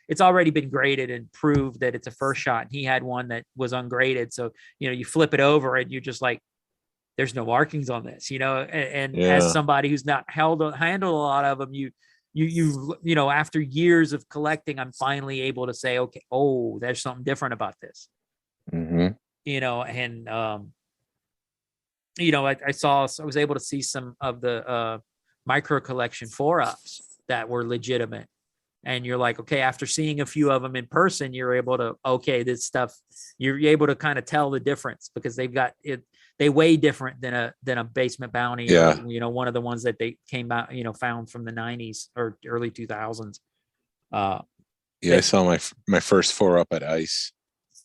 it's already been graded and proved that it's a first shot. And he had one that was ungraded. So, you flip it over and you're just like, there's no markings on this, and as somebody who's not handled a lot of them, after years of collecting, I'm finally able to say, okay, there's something different about this. Mm-hmm. And I was able to see some of the micro collection 4-ups that were legitimate. And you're like, okay, after seeing a few of them in person, you're able to, this stuff, you're able to kind of tell the difference, because they've got it. They weigh different than a basement bounty. Yeah. Or, one of the ones that they came out, found from the 90s or early 2000s. I saw my first 4-up at ICE.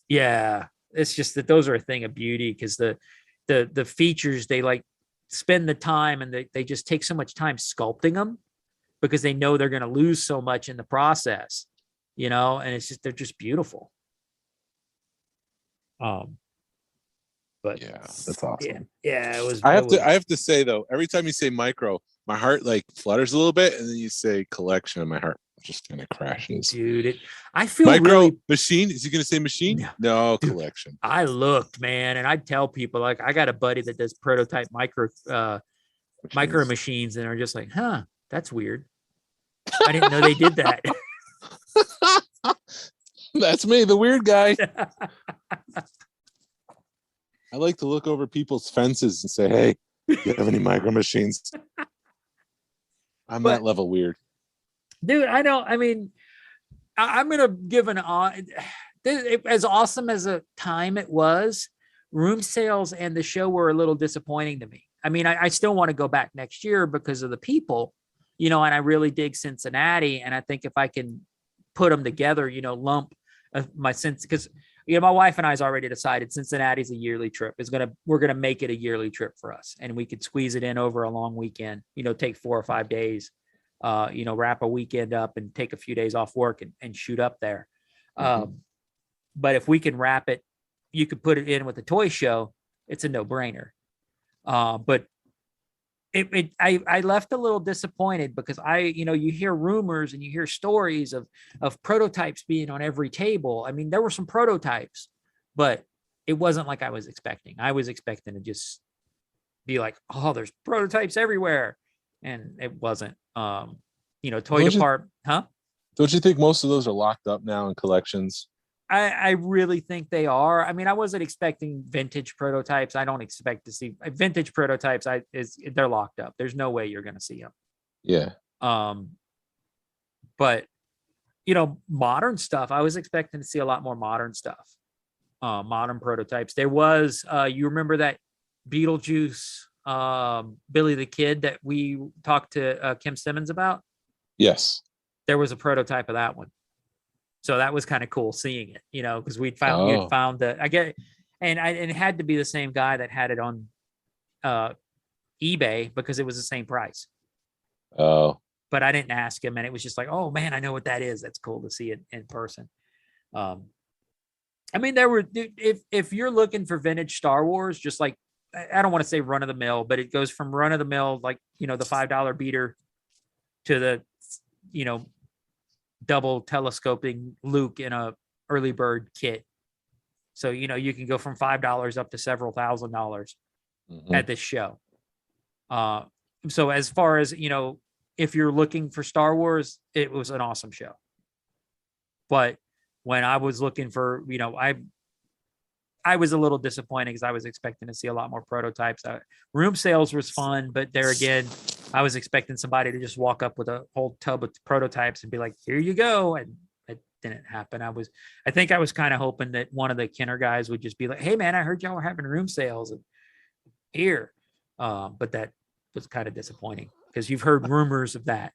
Yeah. It's just that those are a thing of beauty, because the features, they like spend the time, and they just take so much time sculpting them, because they know they're going to lose so much in the process, and it's just, they're just beautiful. But yeah, that's awesome. Yeah, it was. I have to say though, every time you say micro, my heart like flutters a little bit, and then you say collection, and my heart just kind of crashes. Dude, I feel micro machine. Is he going to say machine? No, dude, collection. I looked, man, and I tell people, like, I got a buddy that does prototype micro machines, and are just like, huh, that's weird. I didn't know they did that. That's me, the weird guy. I like to look over people's fences and say, hey, do you have any micro machines? I'm that level weird. Dude, I know. I mean, I'm going to give as awesome as a time it was, room sales and the show were a little disappointing to me. I mean, I still want to go back next year because of the people, and I really dig Cincinnati. And I think if I can put them together, lump my sense, because my wife and I's already decided Cincinnati's a yearly trip. We're gonna make it a yearly trip for us, and we could squeeze it in over a long weekend. Take 4 or 5 days, wrap a weekend up and take a few days off work and shoot up there. Mm-hmm. But if we can wrap it, you could put it in with the toy show. It's a no-brainer. But I left a little disappointed, because you hear rumors and you hear stories of prototypes being on every table. I mean, there were some prototypes, but it wasn't like I was expecting. I was expecting to just be like, oh, there's prototypes everywhere. And it wasn't, toy department, huh? Don't you think most of those are locked up now in collections? I really think they are. I mean, I wasn't expecting vintage prototypes. I don't expect to see vintage prototypes. They're locked up. There's no way you're going to see them. Yeah. But modern stuff, I was expecting to see a lot more modern stuff. Modern prototypes. There was, you remember that Beetlejuice, Billy the Kid that we talked to Kim Simmons about? Yes. There was a prototype of that one. So that was kind of cool seeing it, because we'd found that and it had to be the same guy that had it on eBay, because it was the same price. Oh, but I didn't ask him, and it was just like, oh man, I know what that is. That's cool to see it in person. I mean, if you're looking for vintage Star Wars, just like, I don't want to say run of the mill, but it goes from run of the mill, like, the $5 beater to the, double telescoping Luke in a early bird kit. So, you can go from $5 up to several $1,000s at this show. So as far as, if you're looking for Star Wars, it was an awesome show. But when I was looking for, I was a little disappointed, because I was expecting to see a lot more prototypes. Room sales was fun, but there again, I was expecting somebody to just walk up with a whole tub of prototypes and be like, here you go. And it didn't happen. I think I was kind of hoping that one of the Kenner guys would just be like, hey man, I heard y'all were having room sales and here. But that was kind of disappointing, because you've heard rumors of that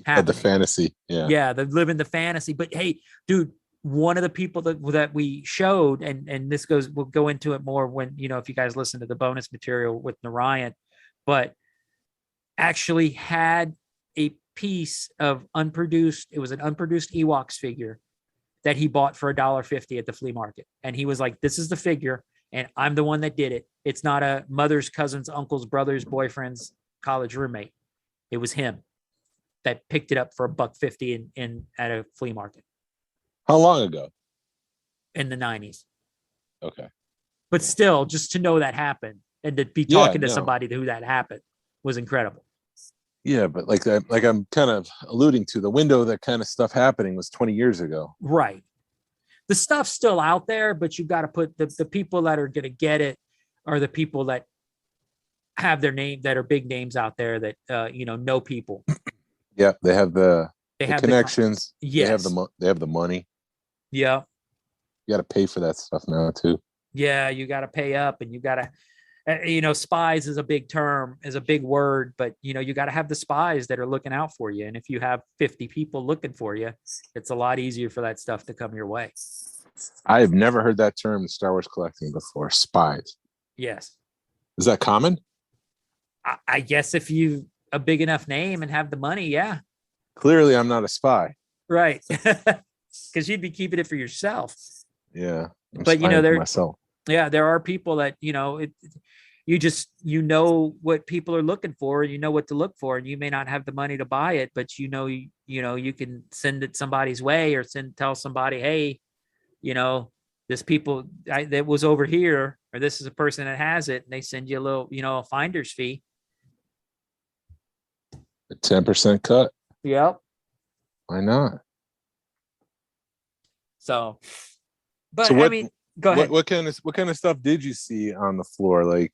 happening. The fantasy. Yeah. They're living the fantasy, but hey, dude, one of the people that we showed, and this we'll go into it more when, if you guys listen to the bonus material with Narayan, but actually had a piece of unproduced. It was an unproduced Ewoks figure that he bought for $1.50 at the flea market. And he was like, this is the figure. And I'm the one that did it. It's not a mother's, cousin's, uncle's, brother's, boyfriend's college roommate. It was him that picked it up for $1.50 in at a flea market. How long ago? In the 90s. Okay. But still, just to know that happened and to be talking to somebody who that happened was incredible. Yeah, but like I'm kind of alluding to, the window that kind of stuff happening was 20 years ago. Right. The stuff's still out there, but you've got to put the people that are going to get it are the people that have their name, that are big names out there that, know people. Yeah. They have the connections. Yes. They have the money. Yeah. You got to pay for that stuff now too. Yeah. You got to pay up, and you got to, spies is a big term, is a big word, but you got to have the spies that are looking out for you. And if you have 50 people looking for you, it's a lot easier for that stuff to come your way. I have never heard that term in Star Wars collecting before. Spies. Yes. Is that common? I guess if you a big enough name and have the money. Yeah. Clearly I'm not a spy. Right. Because you'd be keeping it for yourself. Yeah. But there myself. Yeah, there are people that, you know what people are looking for, you know what to look for, and you may not have the money to buy it, but you can send it somebody's way or tell somebody, hey, this people that was over here, or this is a person that has it, and they send you a little, a finder's fee. A 10% cut. Yep. Why not? So, but I mean, go ahead. What kind of stuff did you see on the floor? Like,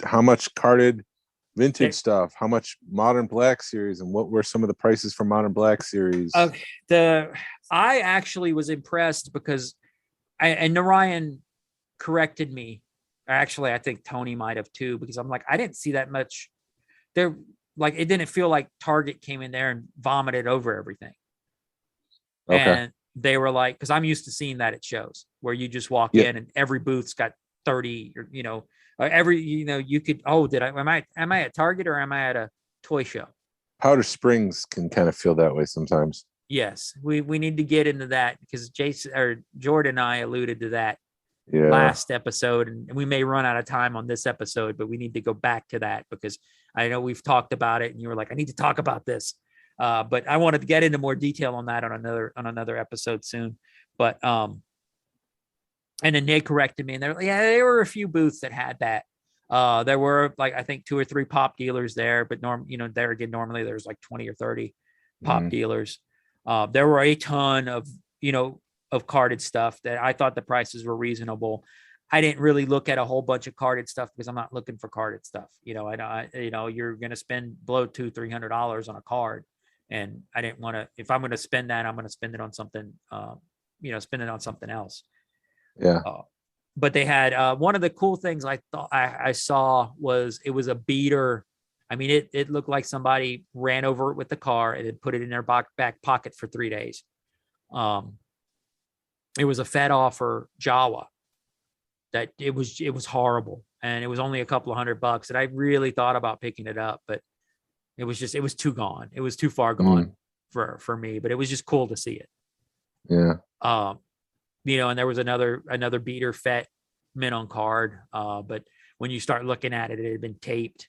how much carded vintage stuff? How much modern Black Series? And what were some of the prices for modern Black Series? I actually was impressed because Narayan corrected me. Actually, I think Tony might have too, because I'm like, I didn't see that much there. Like, it didn't feel like Target came in there and vomited over everything. Okay. And they were like, because I'm used to seeing that at shows where you just walk in and every booth's got 30, or you could, am I at Target or am I at a toy show? Powder Springs can kind of feel that way sometimes. Yes, we need to get into that, because Jordan and I alluded to that last episode, and we may run out of time on this episode, but we need to go back to that, because I know we've talked about it and you were like, I need to talk about this. But I wanted to get into more detail on that on another episode soon. But and then they corrected me, and there were a few booths that had that. There were I think 2 or 3 pop dealers there, but there again, normally there's 20 or 30 pop dealers. There were a ton of carded stuff that I thought the prices were reasonable. I didn't really look at a whole bunch of carded stuff because I'm not looking for carded stuff. You're going to spend below $200-$300 on a card. And I didn't want to, if I'm going to spend that, I'm going to spend it on something, spend it on something else. Yeah. But they had, one of the cool things I thought I saw was, it was a beater. I mean, it looked like somebody ran over it with the car and then put it in their back pocket for 3 days. It was a Fed offer Jawa that it was horrible. And it was only a couple of $100, and I really thought about picking it up, but it was too gone. It was too far gone for me, but it was just cool to see it. Yeah. And there was another beater Fett mint on card. But when you start looking at it, it had been taped,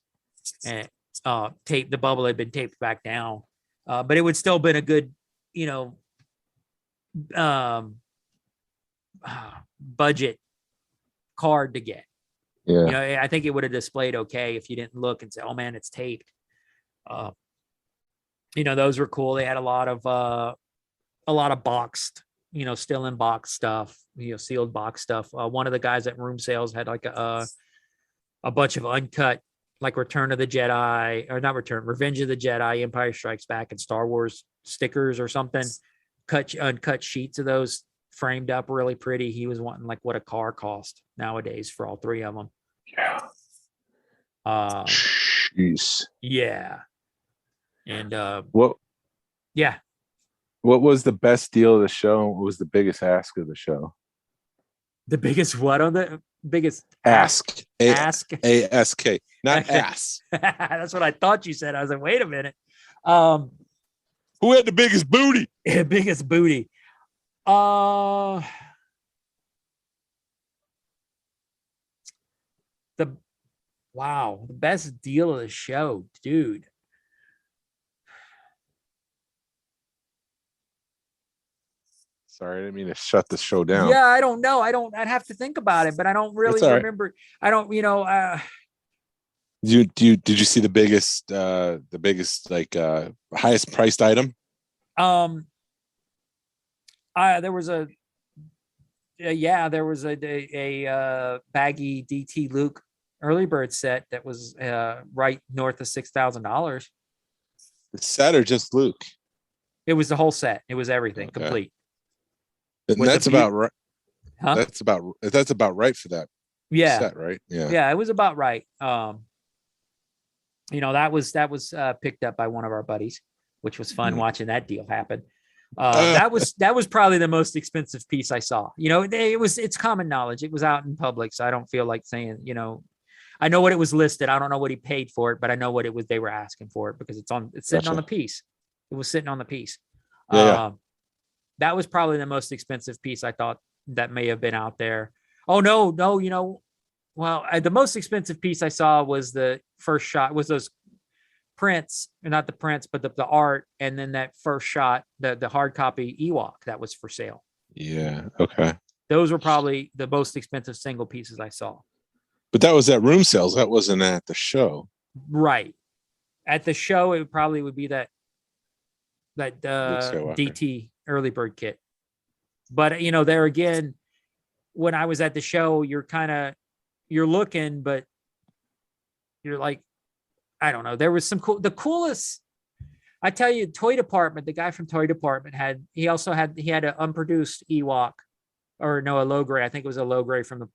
and the bubble had been taped back down. But it would still been a good, budget card to get. Yeah. I think it would have displayed okay if you didn't look and say, oh man, it's taped. Those were cool. They had a lot of boxed, still in box stuff, sealed box stuff. One of the guys at Room Sales had a bunch of uncut, Revenge of the Jedi, Empire Strikes Back, and Star Wars stickers or something. Uncut sheets of those framed up really pretty. He was wanting what a car cost nowadays for all 3 of them. Yeah. Jeez. Yeah. And what was the best deal of the show? What was the biggest ask of the show? The biggest what on the biggest ask? Ask. ASK, not ass. That's what I thought you said. I was like, wait a minute. Who had the biggest booty? Biggest booty. The best deal of the show, dude. Sorry, I didn't mean to shut the show down. Yeah, I don't know. I'd have to think about it, but I don't really remember. I don't, Did you see the biggest like highest priced item? there was a baggy DT Luke early bird set that was right north of $6,000. The set or just Luke? It was the whole set. It was everything complete. And that's about right. Huh? That's about right for that set, right? Yeah, it was about right. That was picked up by one of our buddies, which was fun watching that deal happen. That was probably the most expensive piece I saw. It's common knowledge. It was out in public, so I don't feel like saying, I know what it was listed. I don't know what he paid for it, but I know what it was they were asking for it because it's sitting on the piece. It was sitting on the piece. That was probably the most expensive piece I thought that may have been out there. Oh no, the most expensive piece I saw was the first shot, was those prints, not the prints, but the art, and then that first shot, the hard copy Ewok that was for sale. Yeah. Okay. Those were probably the most expensive single pieces I saw. But that was at room sales. That wasn't at the show. Right. At the show, it probably would be that DT early bird kit. But there again, when I was at the show, you're looking, but you're like, I don't know. There was the coolest. I tell you, Toy Department, the guy from Toy Department had an unproduced Ewok, or no, a low grade. I think it was a low grade from the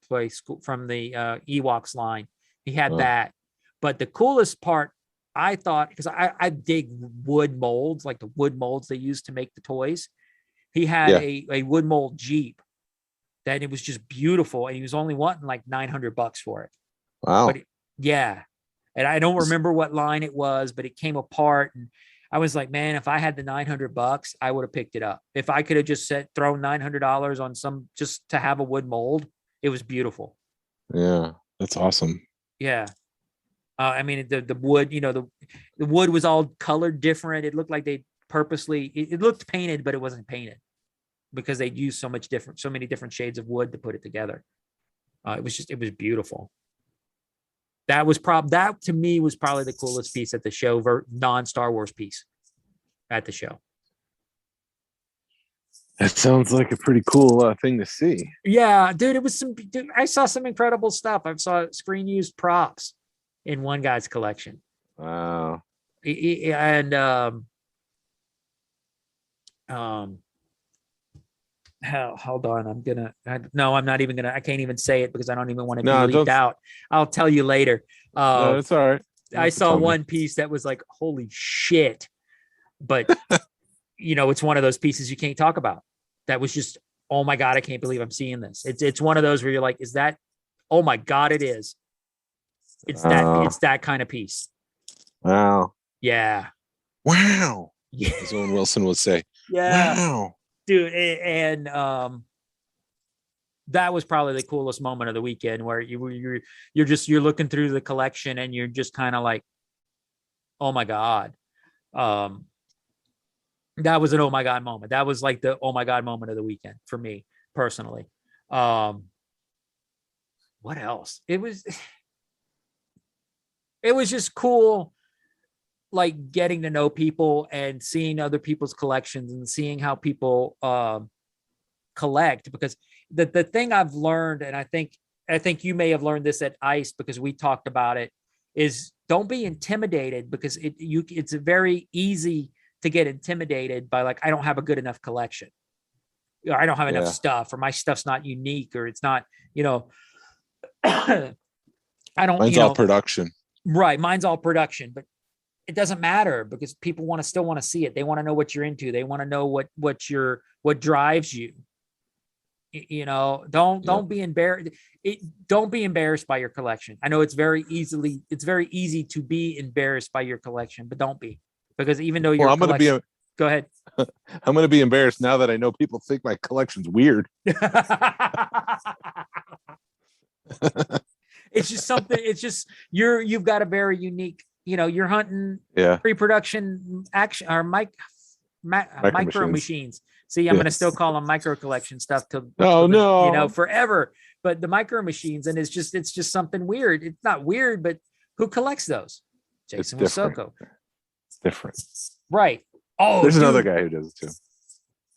Ewoks line. He had that. But the coolest part, I thought, because I dig wood molds, like the wood molds they use to make the toys. He had a wood mold Jeep that it was just beautiful, and he was only wanting like $900 for it. Wow. But and I don't remember what line it was, but it came apart, and I was like, man, if I had the $900, I would have picked it up. If I could have just thrown $900 on just to have a wood mold, it was beautiful. Yeah, that's awesome. Yeah. I mean, the wood, the wood was all colored different. It looked like they purposely, it looked painted, but it wasn't painted because they'd used so many different shades of wood to put it together. It was beautiful. That to me was probably the coolest piece at the show, non-Star Wars piece at the show. That sounds like a pretty cool thing to see. Yeah, dude, I saw some incredible stuff. I saw screen used props in one guy's collection. Wow. And hold on, I'm not even gonna, I can't even say it because I don't even want to be leaked out. I'll tell you later. No, it's all right. I saw one piece that was like, holy shit. But it's one of those pieces you can't talk about. That was just, oh my God, I can't believe I'm seeing this. It's one of those where you're like, is that, oh my God, it is. It's that kind of piece. Wow. Yeah. Wow. Yeah. As Owen Wilson would say. Yeah. Wow. Dude. And that was probably the coolest moment of the weekend, where you're looking through the collection and you're just kind of like, oh my God. That was an oh my God moment. That was like the oh my God moment of the weekend for me personally. What else? It was just cool, like getting to know people and seeing other people's collections and seeing how people collect. Because the thing I've learned, and I think you may have learned this at ICE because we talked about it, is don't be intimidated, because it's very easy to get intimidated by, like, I don't have a good enough collection, or I don't have enough stuff, or my stuff's not unique, or it's not, I don't. Mine's all production. Right, mine's all production, but it doesn't matter, because people still want to see it. They want to know what you're into. They want to know what drives you. Don't be embarrassed. Don't be embarrassed by your collection. I know it's very easy to be embarrassed by your collection, but don't be, because even though you're I'm going to Go ahead. I'm going to be embarrassed now that I know people think my collection's weird. It's just something. It's just you've got a very unique. You're hunting pre-production action or micro machines. See, I'm going to still call them micro collection stuff forever. But the micro machines, and it's just something weird. It's not weird, but who collects those? Jason Wasoko. It's different. Right. Oh, there's another guy who does it too.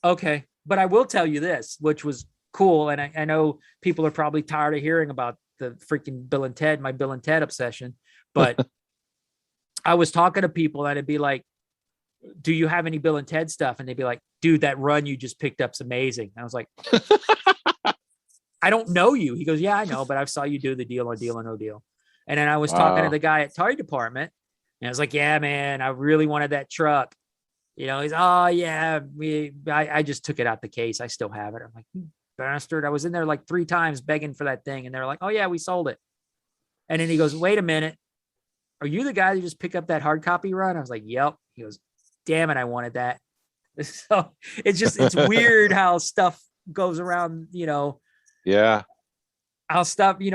Okay. But I will tell you this, which was cool. And I know people are probably tired of hearing about the freaking Bill and Ted, my Bill and Ted obsession. But I was talking to people and it'd be like, do you have any Bill and Ted stuff? And they'd be like, dude, that run you just picked up's amazing. And I was like, I don't know you. He goes, yeah, I know, but I saw you do the Deal or Deal or No Deal. And then I was talking to the guy at Toy Department and I was like, yeah, man, I really wanted that truck. He's, oh yeah, I just took it out the case. I still have it. I'm like, you bastard. I was in there like 3 times begging for that thing. And they're like, oh yeah, we sold it. And then he goes, wait a minute. Are you the guy that just picked up that hard copy run? I was like, yep. He goes, damn it, I wanted that. So it's weird how stuff goes around, Yeah. How stuff, it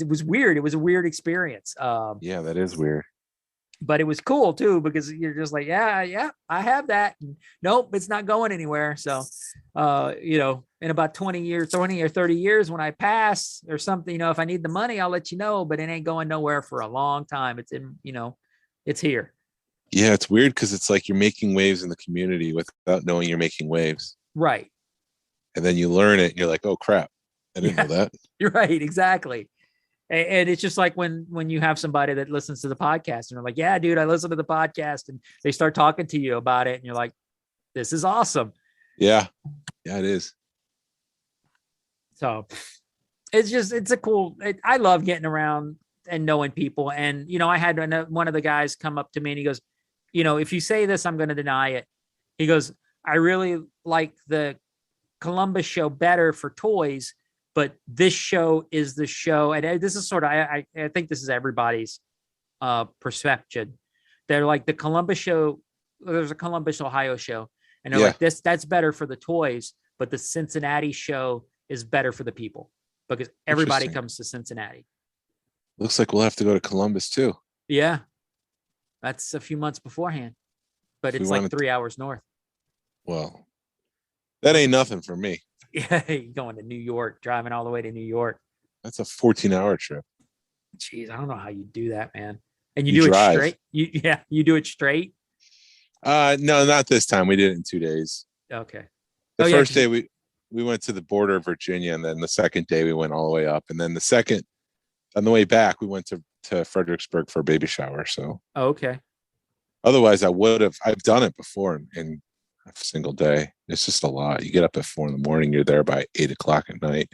was weird. It was a weird experience. Yeah, that is weird. But it was cool too, because you're just like, yeah, I have that. And nope, it's not going anywhere. So, in about 20 or 30 years, when I pass or something, if I need the money, I'll let you know, but it ain't going nowhere for a long time. It's in, it's here. Yeah. It's weird. Cause it's like you're making waves in the community without knowing you're making waves. Right. And then you learn it and you're like, oh crap, I didn't know that. You're right. Exactly. And it's just like when you have somebody that listens to the podcast and they're like, yeah, dude, I listen to the podcast, and they start talking to you about it. And you're like, this is awesome. Yeah. Yeah, it is. So it's a cool, I love getting around and knowing people. And, I had one of the guys come up to me and he goes, if you say this, I'm going to deny it. He goes, I really like the Columbus show better for toys, but this show is the show. And this is sort of, I think this is everybody's perception. They're like the Columbus show. There's a Columbus, Ohio show. And they're like, that's better for the toys, but the Cincinnati show is better for the people because everybody comes to Cincinnati. Looks like we'll have to go to Columbus too. Yeah. That's a few months beforehand, but it's like 3 hours north. Well, that ain't nothing for me. Yeah, going to New York, driving all the way to New York. That's a 14-hour trip. Jeez, I don't know how you do that, man. And you do drive. It straight? You do it straight? No, not this time. We did it in 2 days. Okay. The first day we went to the border of Virginia, and then the second day we went all the way up. And then on the way back, we went to Fredericksburg for a baby shower. So okay. Otherwise, I've done it before in a single day. It's just a lot. You get up at 4 a.m. You're there by 8 o'clock at night.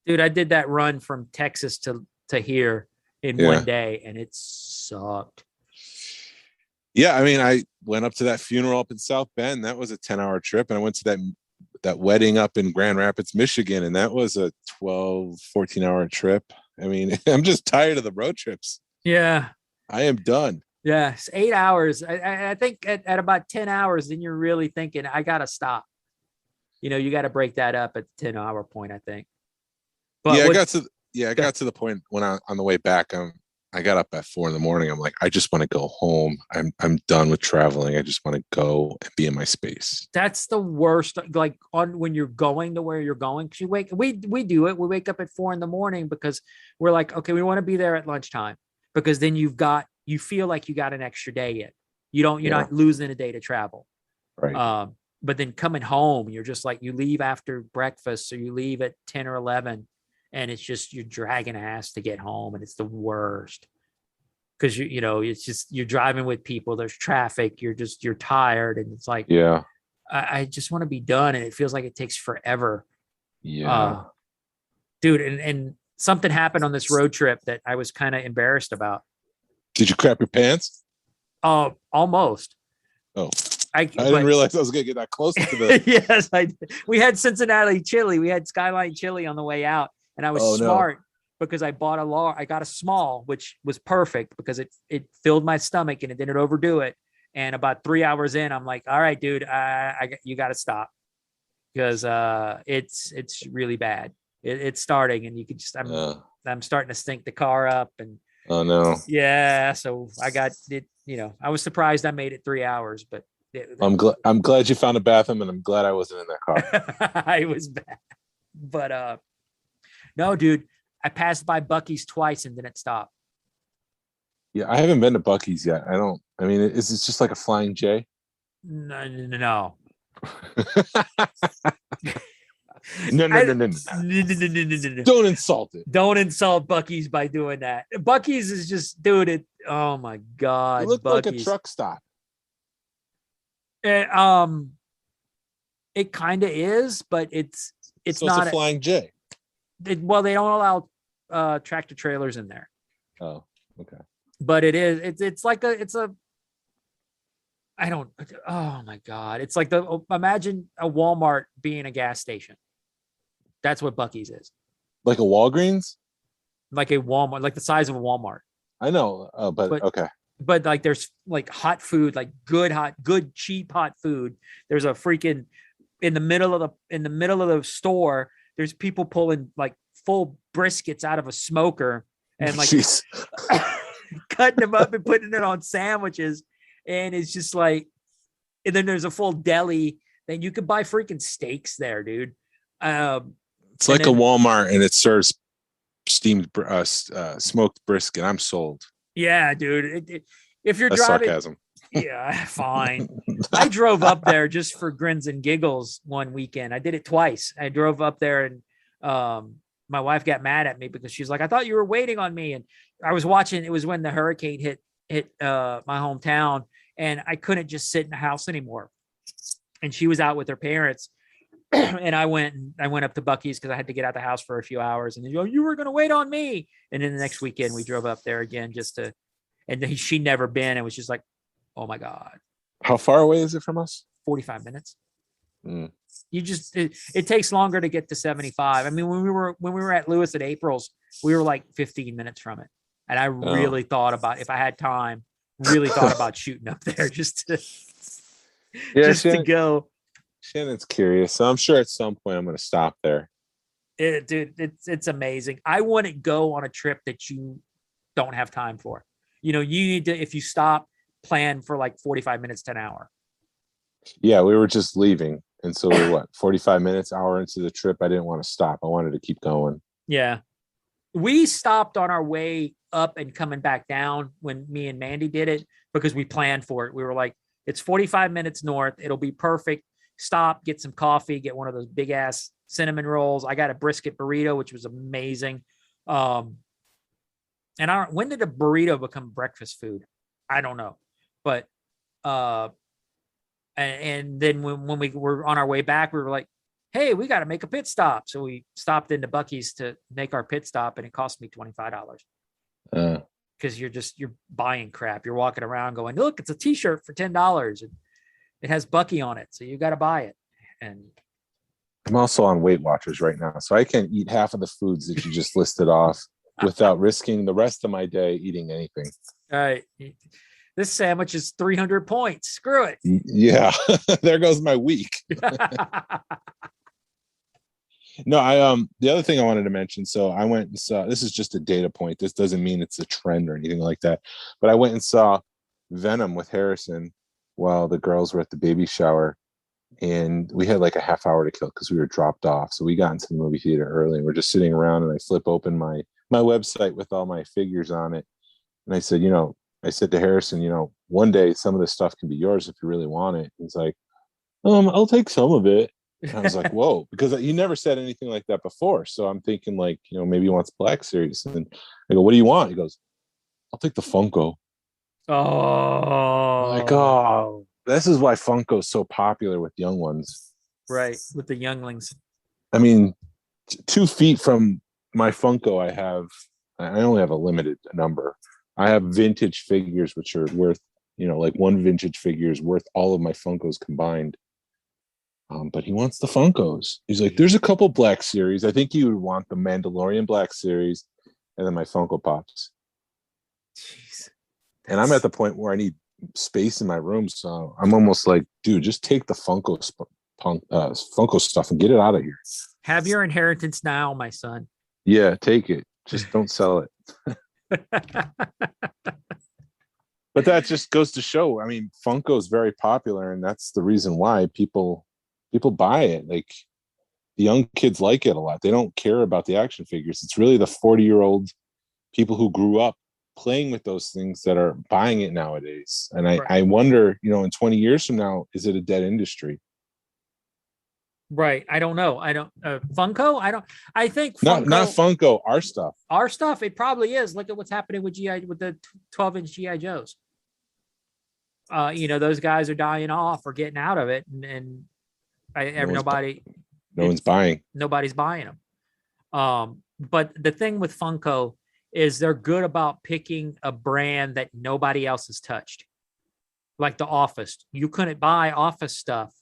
Dude, I did that run from Texas to here in 1 day, and it sucked. Yeah, I mean, I went up to that funeral up in South Bend. That was a 10-hour trip, and I went to that wedding up in Grand Rapids, Michigan, and that was a 14-hour trip. I mean, I'm just tired of the road trips. Yeah. I am done. Yeah, it's 8 hours. I think at about 10 hours, then you're really thinking, I got to stop. You got to break that up at the 10-hour point, I think. But I got to the point when on the way back, I got up at 4 a.m. I'm like, I just want to go home. I'm done with traveling. I just want to go and be in my space. That's the worst. Like when you're going to where you're going, because we do it. We wake up at 4 a.m. because we're like, okay, we want to be there at lunchtime, because then you feel like you got an extra day in. You're not losing a day to travel. Right. But then coming home, you're just like, you leave after breakfast, or you leave at 10 or 11. And it's just, you're dragging ass to get home, and it's the worst because it's just, you're driving with people, there's traffic, you're tired, and it's like, I just want to be done, and it feels like it takes forever. Yeah, dude, and something happened on this road trip that I was kind of embarrassed about. Did you crap your pants? Almost. Oh, I didn't realize I was gonna get that close to the. Yes, I did. We had Cincinnati chili. We had Skyline chili on the way out. And I was smart. because I bought I got a small, which was perfect because it filled my stomach and it didn't overdo it. And about 3 hours in, I'm like, all right, dude, you got to stop because it's really bad. It's starting, and you could just I'm starting to stink the car up, and oh no, yeah. So I got it. You know, I was surprised I made it 3 hours, but I'm glad you found a bathroom, and I'm glad I wasn't in that car. I was bad, but no, dude, I passed by Bucky's twice and didn't stop. Yeah, I haven't been to Bucky's yet. I mean, is it just like a Flying J? No. No. Don't insult it. Don't insult Bucky's by doing that. Bucky's is just, dude. Oh my God, It looked Buc-ee's. like a truck stop. It kind of is, but it's So not a Flying J. Well, they don't allow tractor trailers in there. Oh, okay. But it is. It's like I don't. Oh my God! It's like imagine a Walmart being a gas station. That's what Bucky's is. Like a Walgreens? Like a Walmart, like the size of a Walmart. I know, but okay. But like there's like hot food, like good cheap hot food. There's a freaking in the middle of the store. There's people pulling like full briskets out of a smoker and like cutting them up and putting it on sandwiches. And it's just like, and then there's a full deli. Then you could buy freaking steaks there, dude. It's like a Walmart, and it serves steamed smoked brisket. I'm sold. Yeah, dude. If you're That's driving, sarcasm. Yeah, fine. I drove up there just for grins and giggles one weekend. I did it twice. I drove up there, and my wife got mad at me because she's like, "I thought you were waiting on me." And I was watching. It was when the hurricane hit my hometown, and I couldn't just sit in the house anymore. And she was out with her parents, and I went up to Bucky's because I had to get out the house for a few hours. And you were going to wait on me. And then the next weekend we drove up there again and she never been. It was just like, oh my God. How far away is it from us? 45 minutes. Mm. You just, it takes longer to get to 75. I mean, when we were at Lewis at April's, we were like 15 minutes from it. And I really thought about, if I had time, thought about shooting up there just to go. Shannon's curious, so I'm sure at some point I'm going to stop there. Dude, it's amazing. I wouldn't go on a trip that you don't have time for. You know, you need to, if you stop, plan for like 45 minutes to an hour. Yeah, we were just leaving. And so we're 45 minutes, hour into the trip. I didn't want to stop. I wanted to keep going. Yeah. We stopped on our way up and coming back down when me and Mandy did it because we planned for it. We were like, it's 45 minutes north. It'll be perfect. Stop, get some coffee, get one of those big ass cinnamon rolls. I got a brisket burrito, which was amazing. When did a burrito become breakfast food? I don't know. But and then when we were on our way back, we were like, hey, we got to make a pit stop. So we stopped into Bucky's to make our pit stop, and it cost me $25. Because you're buying crap. You're walking around going, look, it's a t-shirt for $10 and it has Bucky on it. So you got to buy it. And I'm also on Weight Watchers right now, so I can't eat half of the foods that you just listed off without risking the rest of my day eating anything. All right. This sandwich is 300 points. Screw it. Yeah. There goes my week. No, the other thing I wanted to mention, so I went and saw, this is just a data point. This doesn't mean it's a trend or anything like that, but I went and saw Venom with Harrison while the girls were at the baby shower, and we had like a half hour to kill because we were dropped off. So we got into the movie theater early, and we're just sitting around, and I flip open my website with all my figures on it. And I said, to Harrison, one day some of this stuff can be yours if you really want it. He's like, I'll take some of it. And I was like, whoa, because he never said anything like that before. So I'm thinking like, maybe he wants Black Series. And I go, what do you want? He goes, I'll take the Funko. Oh, I'm like, oh, this is why Funko is so popular with young ones. Right. With the younglings. I mean, 2 feet from my Funko, I only have a limited number. I have vintage figures, which are worth, like one vintage figure is worth all of my Funkos combined. But he wants the Funkos. He's like, there's a couple Black Series. I think he would want the Mandalorian Black Series and then my Funko Pops. Jeez. And I'm at the point where I need space in my room, so I'm almost like, dude, just take the Funko stuff and get it out of here. Have your inheritance now, my son. Yeah, take it. Just don't sell it. But that just goes to show. I mean, Funko is very popular, and that's the reason why people buy it. Like, the young kids like it a lot. They don't care about the action figures. It's really the 40-year-old people who grew up playing with those things that are buying it nowadays. And I wonder, in 20 years from now, is it a dead industry? Right. I don't know. Funko. I think Funko, not Funko, our stuff. It probably is. Look at what's happening with the 12-inch GI Joes. Those guys are dying off or getting out of it, and nobody's buying them. But the thing with Funko is they're good about picking a brand that nobody else has touched. Like the Office. You couldn't buy Office stuff,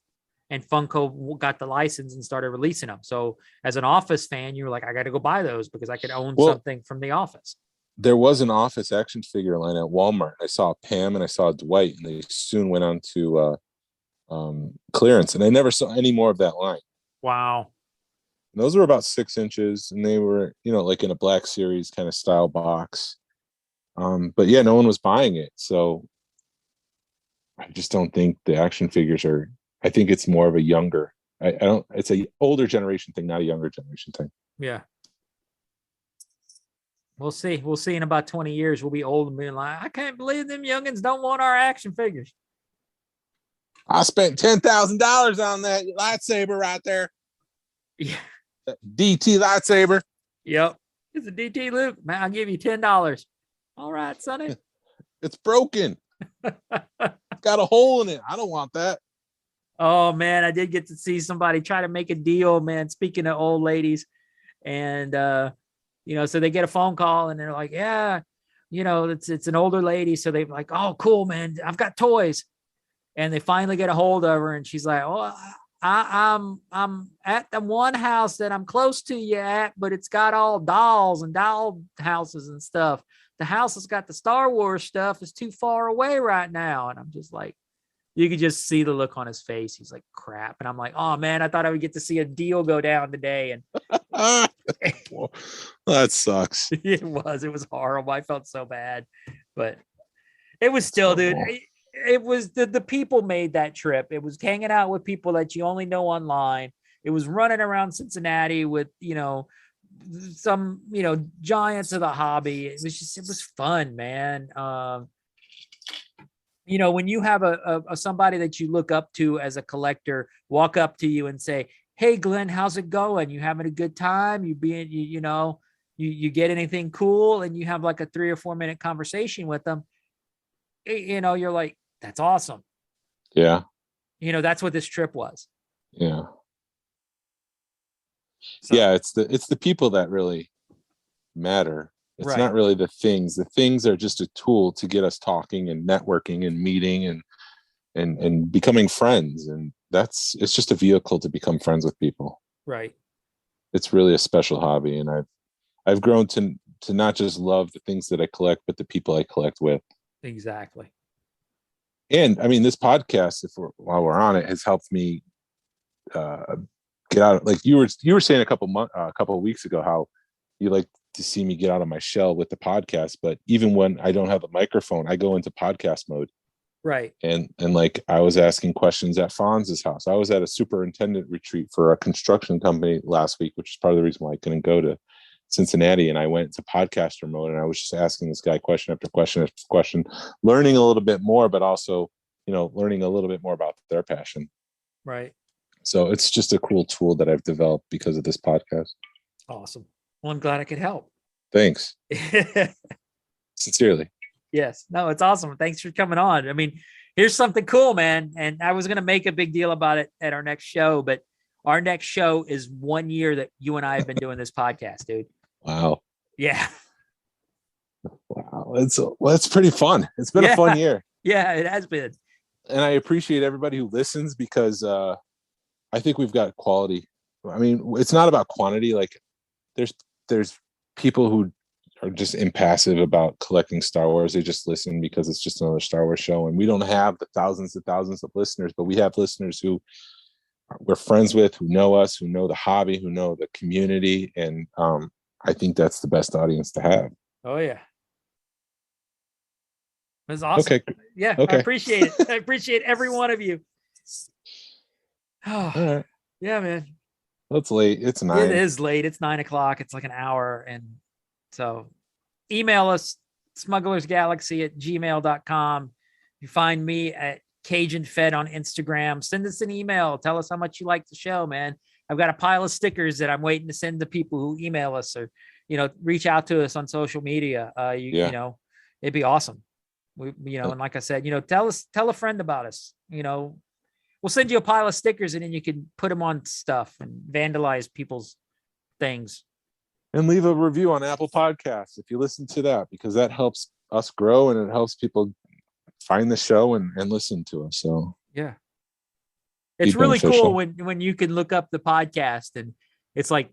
and Funko got the license and started releasing them. So as an Office fan, you're like, I got to go buy those because I could own something from the Office. There was an Office action figure line at Walmart. I saw Pam and I saw Dwight, and they soon went on to clearance, and I never saw any more of that line. Wow. And those were about 6 inches, and they were, like in a Black Series kind of style box. But yeah, no one was buying it. So I just don't think the action figures are, I think it's more of a younger, it's a older generation thing, not a younger generation thing. Yeah. We'll see. We'll see in about 20 years. We'll be old and being like, I can't believe them youngins don't want our action figures. I spent $10,000 on that lightsaber right there. Yeah. DT lightsaber. Yep. It's a DT Luke. Man, I'll give you $10. All right, Sonny. It's broken. It's got a hole in it. I don't want that. Oh, man. I did get to see somebody try to make a deal, man. Speaking of old ladies. And, so they get a phone call and they're like, yeah, it's an older lady. So they're like, oh, cool, man. I've got toys. And they finally get a hold of her, and she's like, oh, I'm at the one house that I'm close to you at, but it's got all dolls and doll houses and stuff. The house that's got the Star Wars stuff is too far away right now. And I'm just like, you could just see the look on his face. He's like, crap. And I'm like, oh man, I thought I would get to see a deal go down today. And well, that sucks. It was horrible. I felt so bad, but it was still, dude. It was the people made that trip. It was hanging out with people that you only know online. It was running around Cincinnati with, some, giants of the hobby. It was fun, man. When you have a somebody that you look up to as a collector walk up to you and say, hey, Glenn, how's it going? You having a good time? You get anything cool? And you have like a 3 or 4 minute conversation with them. You're like, that's awesome. Yeah. That's what this trip was. Yeah. So, yeah. It's the people that really matter. It's right. not really the things. The things are just a tool to get us talking and networking and meeting and becoming friends. And it's just a vehicle to become friends with people. Right. It's really a special hobby. And I've grown to not just love the things that I collect, but the people I collect with. Exactly. And I mean, this podcast, while we're on it, has helped me get out. Like you were saying a couple of weeks ago, how you like to see me get out of my shell with the podcast. But even when I don't have a microphone, I go into podcast mode. Right. And like I was asking questions at Fonz's house. I was at a superintendent retreat for a construction company last week, which is part of the reason why I couldn't go to Cincinnati, and I went to podcaster mode, and I was just asking this guy question after question after question, learning a little bit more, but also, learning a little bit more about their passion. Right. So it's just a cool tool that I've developed because of this podcast. Awesome. Well, I'm glad I could help. Thanks. Sincerely. Yes. No, it's awesome. Thanks for coming on. I mean, here's something cool, man. And I was going to make a big deal about it at our next show, but our next show is 1 year that you and I have been doing this podcast, dude. Wow. Yeah. Wow. It's pretty fun. It's been a fun year. Yeah, it has been. And I appreciate everybody who listens because I think we've got quality. I mean, it's not about quantity. Like there's people who are just impassive about collecting Star Wars. They just listen because it's just another Star Wars show. And we don't have the thousands and thousands of listeners, but we have listeners who we're friends with, who know us, who know the hobby, who know the community. And I think that's the best audience to have. Oh yeah. It was awesome. Okay. Yeah. Okay. I appreciate it. I appreciate every one of you. Oh, All right. yeah, man. Well, it's late. It's 9. It is late. It's 9:00. It's like an hour. And so email us smugglersgalaxy@gmail.com. You find me at Cajun Fed on Instagram. Send us an email. Tell us how much you like the show, man. I've got a pile of stickers that I'm waiting to send to people who email us or, reach out to us on social media. You know, it'd be awesome. And like I said, tell a friend about us, we'll send you a pile of stickers and then you can put them on stuff and vandalize people's things. And leave a review on Apple Podcasts if you listen to that, because that helps us grow and it helps people find the show and listen to us. So yeah, it's really cool when you can look up the podcast and it's like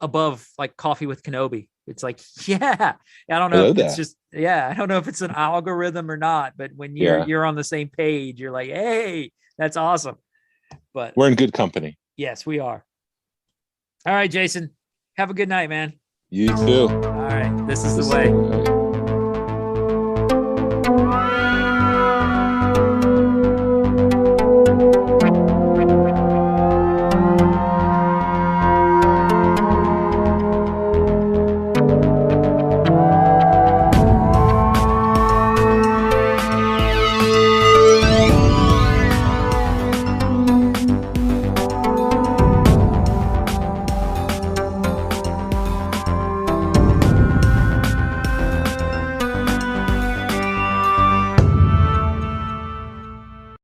above like Coffee with Kenobi. It's like, yeah, I don't know if it's just, I don't know if it's an algorithm or not, but when you're on the same page, you're like, hey, that's awesome. But we're in good company. Yes, we are. All right, Jason, have a good night, man. You too. All right. This is the way.